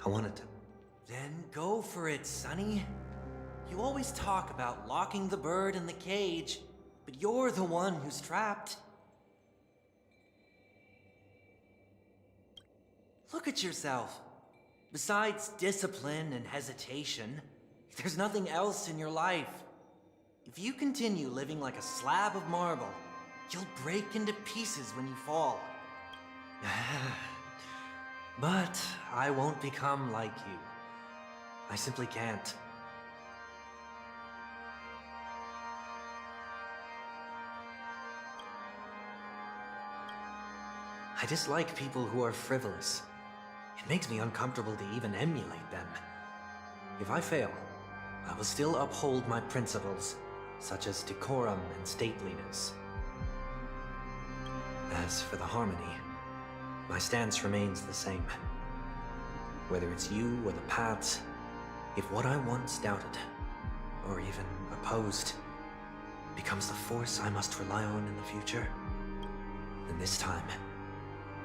I wanted to. Then go for it, Sonny. You always talk about locking the bird in the cage, but you're the one who's trapped. Look at yourself. Besides discipline and hesitation, there's nothing else in your life. If you continue living like a slab of marble, you'll break into pieces when you fall. But I won't become like you. I simply can't. I dislike people who are frivolous. It makes me uncomfortable to even emulate them. If I fail, I will still uphold my principles, such as decorum and stateliness. As for the harmony, my stance remains the same. Whether it's you or the paths, if what I once doubted, or even opposed, becomes the force I must rely on in the future, then this time,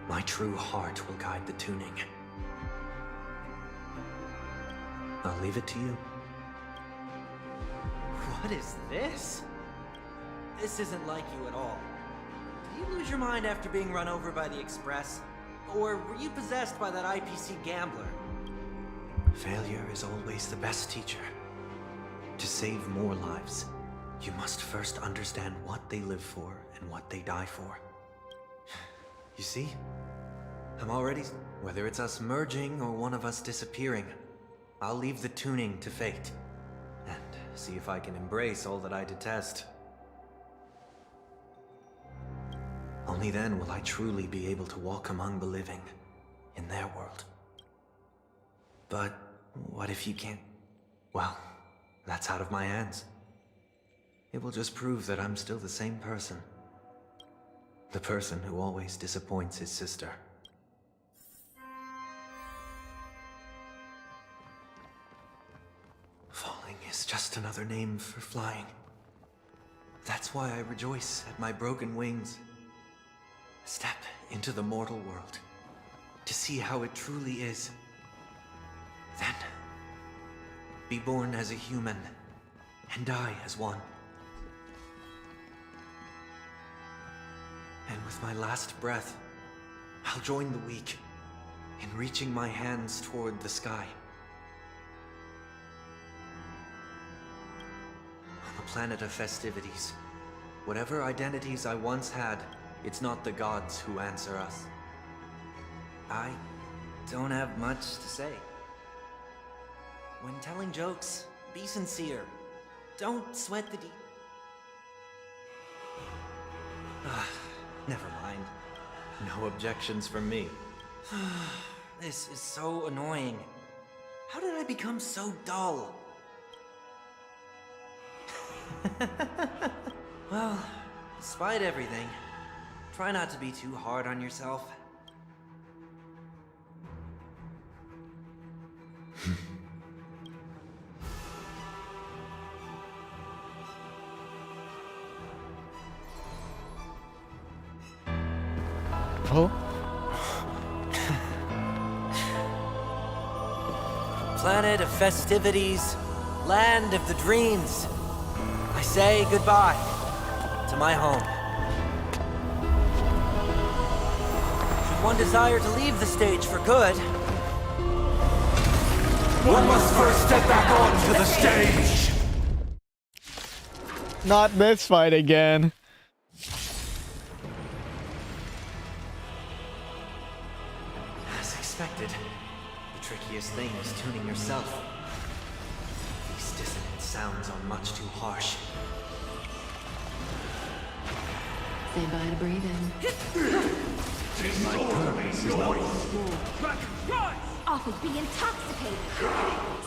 my true heart will guide the tuning. I'll leave it to you. What is this? This isn't like you at all. Did you lose your mind after being run over by the Express? Or were you possessed by that IPC gambler? Failure is always the best teacher. To save more lives, you must first understand what they live for and what they die for. You see? I'm already... Whether it's us merging or one of us disappearing, I'll leave the tuning to fate. And see if I can embrace all that I detest. Only then will I truly be able to walk among the living, in their world. But what if you can't? Well, that's out of my hands. It will just prove that I'm still the same person. The person who always disappoints his sister. Falling is just another name for flying. That's why I rejoice at my broken wings. Step into the mortal world, to see how it truly is. Then, be born as a human, and die as one. And with my last breath, I'll join the weak in reaching my hands toward the sky. On the planet of festivities, whatever identities I once had, it's not the gods who answer us. I don't have much to say. When telling jokes, be sincere. Don't sweat the Never mind. No objections from me. This is so annoying. How did I become so dull? Well, despite everything, try not to be too hard on yourself. Oh? Planet of festivities, land of the dreams. I say goodbye to my home. Should one desire to leave the stage for good, one must first step back onto the stage! Not this fight again. As expected, the trickiest thing is tuning yourself. These dissonant sounds are much too harsh. Say bye to breathing. Off of being intoxicated.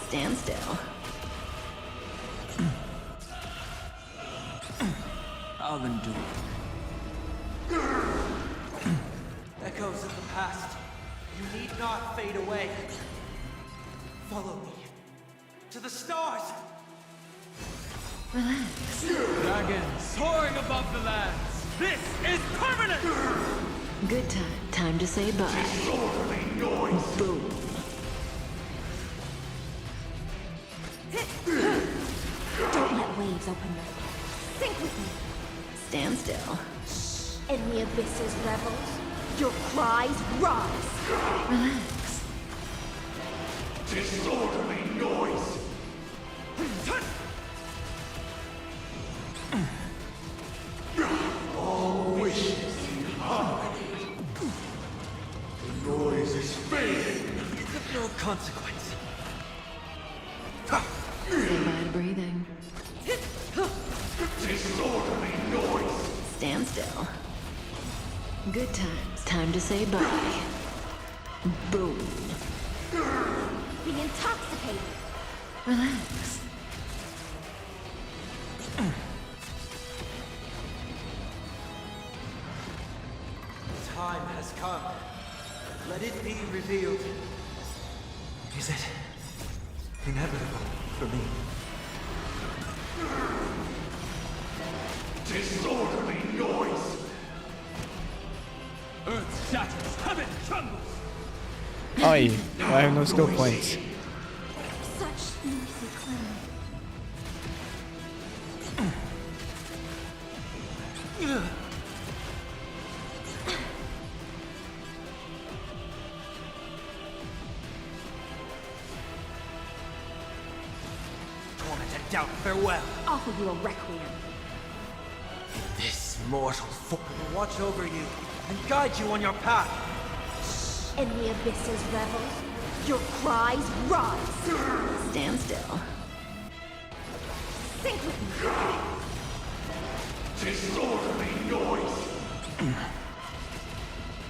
Stand still. I'll undo it. Echoes of the past. fade away. Follow me to the stars. Relax. Dragons soaring above the lands. This is permanent! Good time. Time to say bye. Boom. Don't let waves open your door. Sink with me. Stand still. In the abyss's revels, your cries rise. Relax. Disorderly noise! All wishes in harmony. The noise is fading. It's of no consequence. Say bye to breathing. Disorderly noise! Stand still. Good times. Time to say bye. Boom. Be intoxicated. Relax. Time has come. Let it be revealed. Is it inevitable for me? Disorderly noise! Earth shatters, heaven trembles. Aye, I have no skill points. Such noisy clamor. Torment and doubt, farewell. Offer you a requiem. This mortal foot will watch over you and guide you on your path. In the abyss's revels, your cries rise. Stand still. Sink with me. Disorderly noise!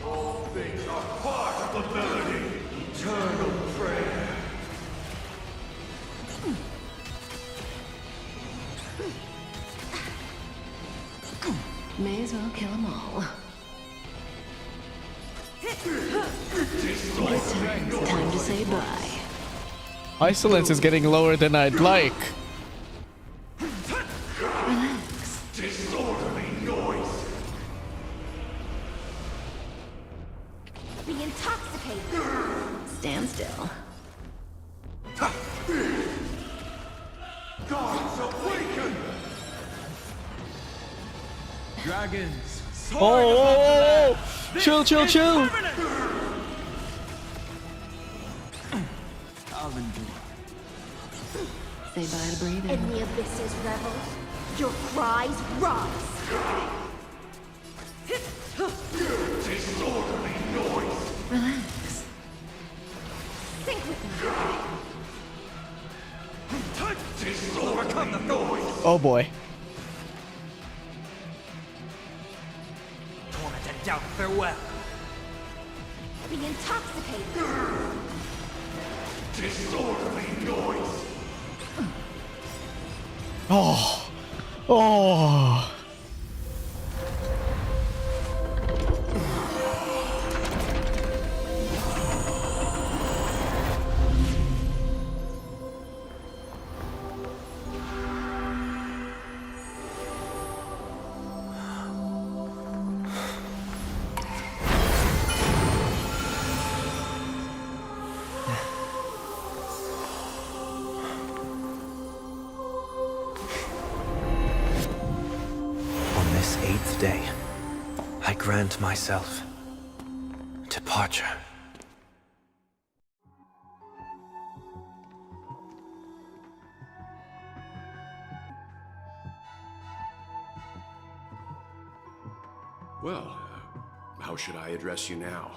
All things are part of the melody. Eternal prayer. May as well kill them all. Good times. Time to say bye. Isolance is getting lower than I'd like. Relax. Disorderly noise! Be intoxicated. Stand still. Gods awaken! Dragons soaring above the Oh! lands. Chill, chill, This is chill! permanent! I'll endure. Say bye to breathing. In the abyss's revels, your cries rise. Disorderly noise! Relax. Sink with me. Disorderly noise! Oh boy. Torment and doubt, farewell. Be intoxicated. Disorderly noise! Oh. Oh. On this 8th day, I grant myself departure. Well, how should I address you now?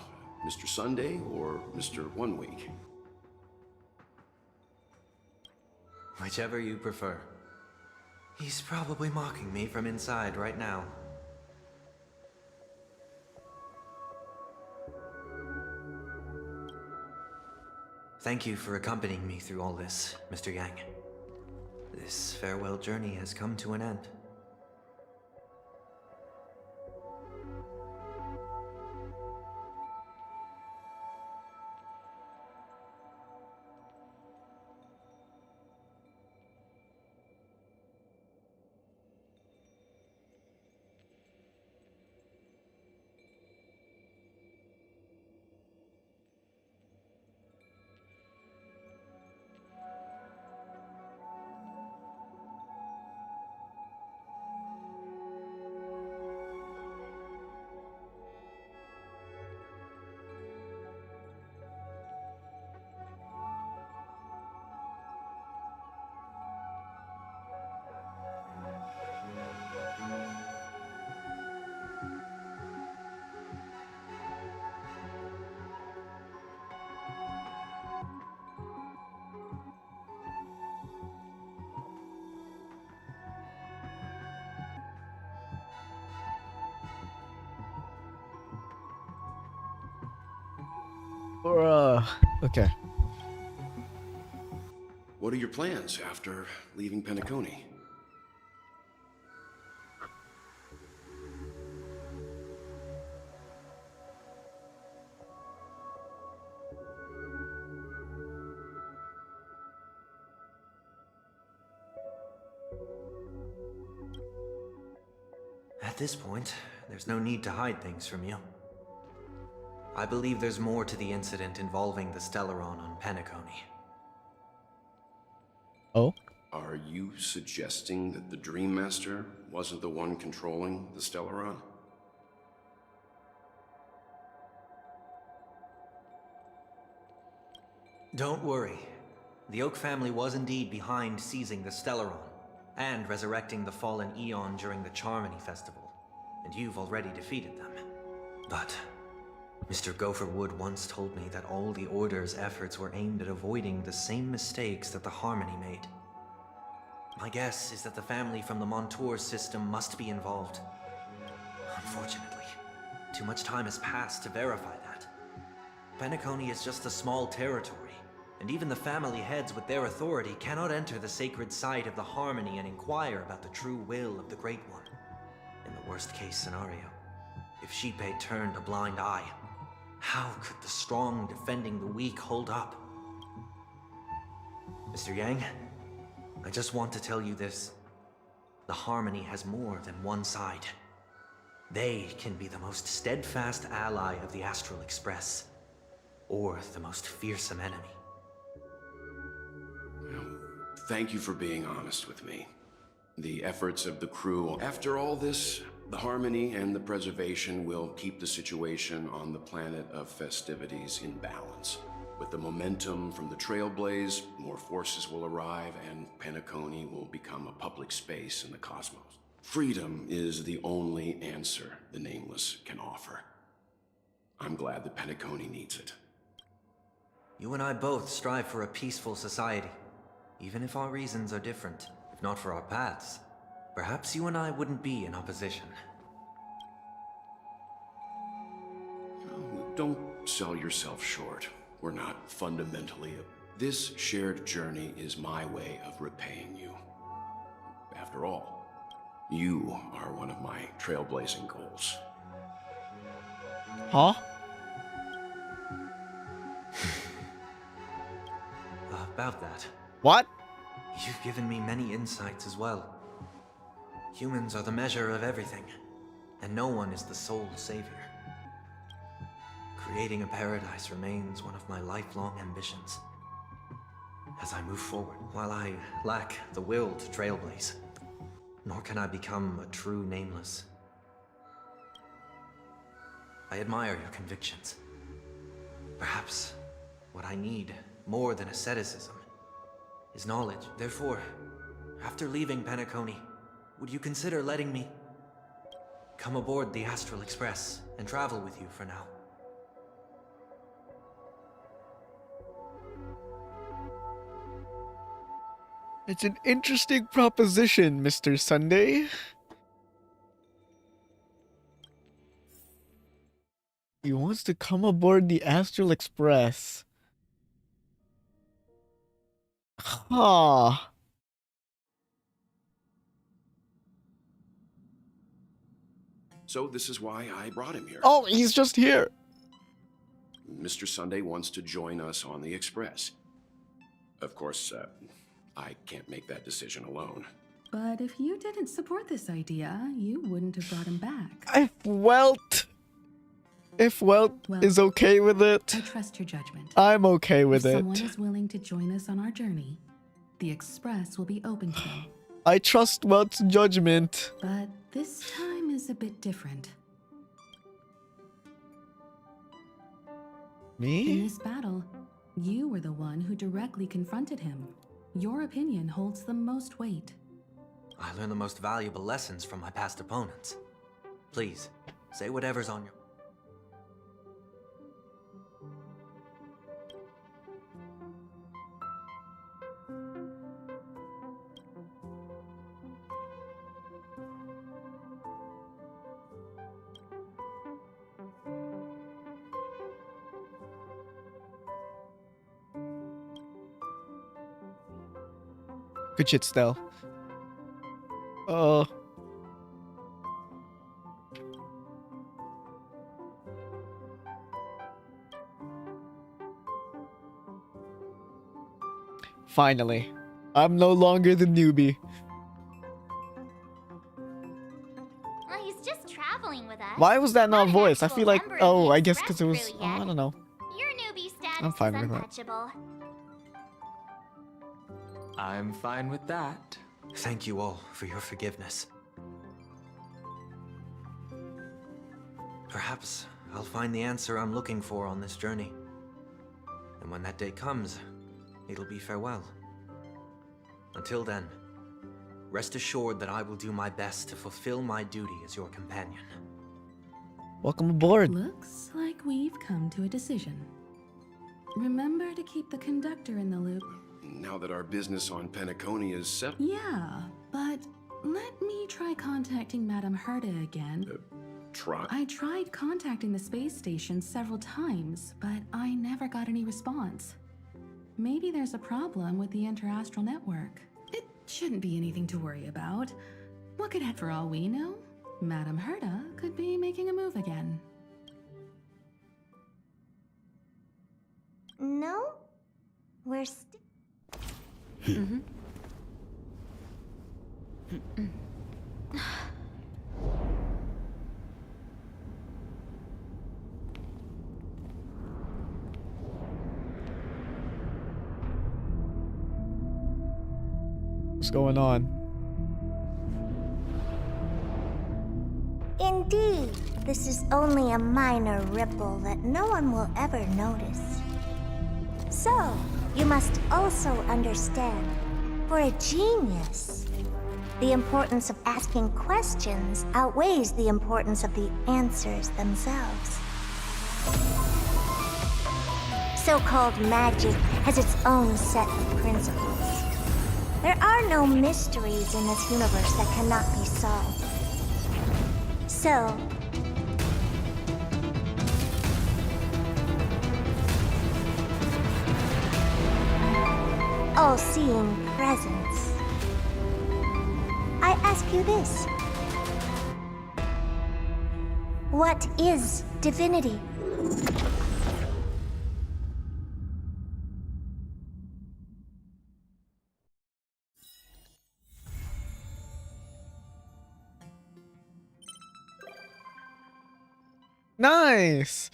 Mr. Sunday or Mr. One Week? Whichever you prefer. He's probably mocking me from inside right now. Thank you for accompanying me through all this, Mr. Yang. This farewell journey has come to an end. Okay. What are your plans after leaving Penacony? At this point, there's no need to hide things from you. I believe there's more to the incident involving the Stellaron on Penacony. Oh? Are you suggesting that the Dream Master wasn't the one controlling the Stellaron? Don't worry. The Oak family was indeed behind seizing the Stellaron and resurrecting the fallen Eon during the Charmony Festival, and you've already defeated them. But Mr. Gopherwood once told me that all the Order's efforts were aimed at avoiding the same mistakes that the Harmony made. My guess is that the family from the Montour system must be involved. Unfortunately, too much time has passed to verify that. Penacony is just a small territory, and even the family heads with their authority cannot enter the sacred site of the Harmony and inquire about the true will of the Great One. In the worst-case scenario, if Sheepate turned a blind eye, how could the strong defending the weak hold up? Mr. Yang, I just want to tell you this. The Harmony has more than one side. They can be the most steadfast ally of the Astral Express, or the most fearsome enemy. Thank you for being honest with me. The efforts of the crew. After all this, the Harmony and the Preservation will keep the situation on the planet of festivities in balance. With the momentum from the Trailblaze, more forces will arrive and Penacony will become a public space in the cosmos. Freedom is the only answer the Nameless can offer. I'm glad that Penacony needs it. You and I both strive for a peaceful society. Even if our reasons are different, if not for our paths, perhaps you and I wouldn't be in opposition. Don't sell yourself short. We're not fundamentally... This shared journey is my way of repaying you. After all, you are one of my trailblazing goals. Huh? About that. What? You've given me many insights as well. Humans are the measure of everything, and no one is the sole savior. Creating a paradise remains one of my lifelong ambitions. As I move forward, while I lack the will to trailblaze, nor can I become a true Nameless. I admire your convictions. Perhaps what I need, more than asceticism, is knowledge. Therefore, after leaving Penacony, would you consider letting me come aboard the Astral Express and travel with you for now? It's an interesting proposition, Mr. Sunday. He wants to come aboard the Astral Express. Huh. So this is why I brought him here. Oh, he's just here. Mr. Sunday wants to join us on the Express. Of course, I can't make that decision alone. But if you didn't support this idea, you wouldn't have brought him back. If Welt is okay with it, I trust your judgment. I'm okay with if it. someone is willing to join us on our journey, the Express will be open to them. I trust Welt's judgment. But this time is a bit different. Me? In this battle, you were the one who directly confronted him. Your opinion holds the most weight. I learned the most valuable lessons from my past opponents. Please, say whatever's on your... Good shit still. Finally. I'm no longer the newbie. Well, he's just traveling with us. Why was that not voiced? I feel like, member of the oh, I guess Express because it was, crew oh, I yet. don't know. Your newbie status I'm fine is with that. untouchable. I'm fine with that. Thank you all for your forgiveness. Perhaps I'll find the answer I'm looking for on this journey. And when that day comes, it'll be farewell. Until then, rest assured that I will do my best to fulfill my duty as your companion. Welcome aboard. Looks like we've come to a decision. Remember to keep the conductor in the loop. Now that our business on Penacony is settled. Yeah, but let me try contacting Madame Herta again. Try. I tried contacting the space station several times, but I never got any response. Maybe there's a problem with the interastral network. It shouldn't be anything to worry about. Look at it, for all we know, Madame Herta could be making a move again. No? We're still... What's going on? Indeed, this is only a minor ripple that no one will ever notice. So, you must also understand, for a genius, the importance of asking questions outweighs the importance of the answers themselves. So-called magic has its own set of principles. There are no mysteries in this universe that cannot be solved. So, all-seeing presence, I ask you this. What is divinity? Nice!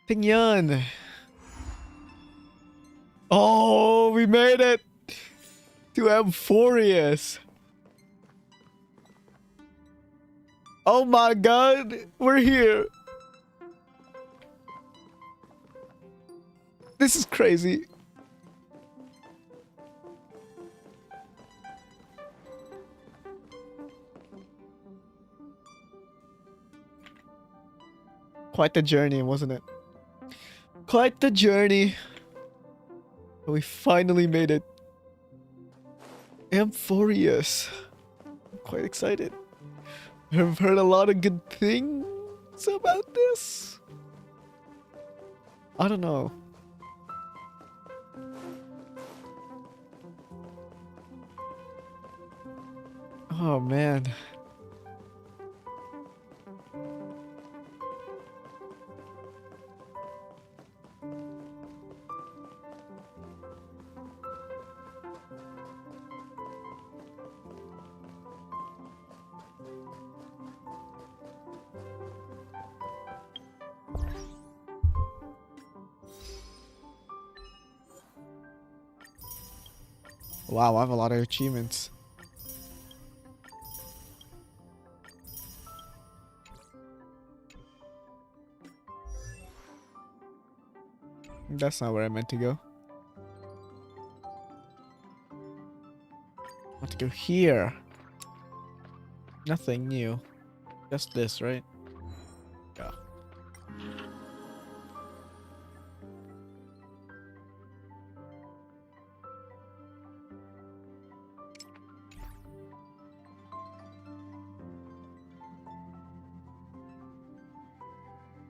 Tingyan. Oh, we made it! To Amphorius. Oh my god, we're here. This is crazy. Quite the journey, wasn't it? Quite the journey. But we finally made it. Amphorius. I'm quite excited. I've heard a lot of good things about this. I don't know. Oh man. Wow, I have a lot of achievements. That's not where I meant to go. I want to go here. Nothing new. Just this, right? Yeah.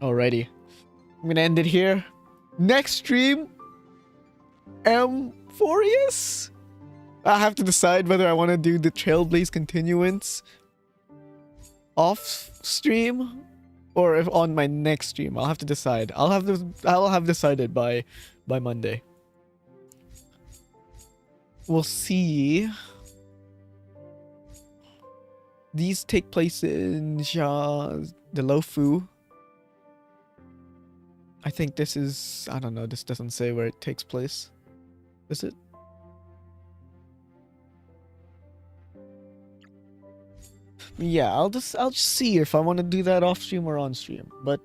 Alrighty. I'm gonna end it here. Next stream, Amphorius? I have to decide whether I want to do the Trailblaze Continuance off stream or if on my next stream. I'll have to decide. I'll have decided by Monday. We'll see. These take place in the Lofu. I think this is, I don't know, this doesn't say where it takes place. Is it? Yeah, I'll just see if I want to do that off stream or on stream. But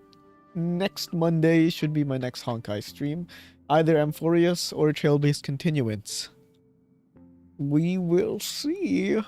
next Monday should be my next Honkai stream. Either Amphorius or Trailblaze Continuance. We will see.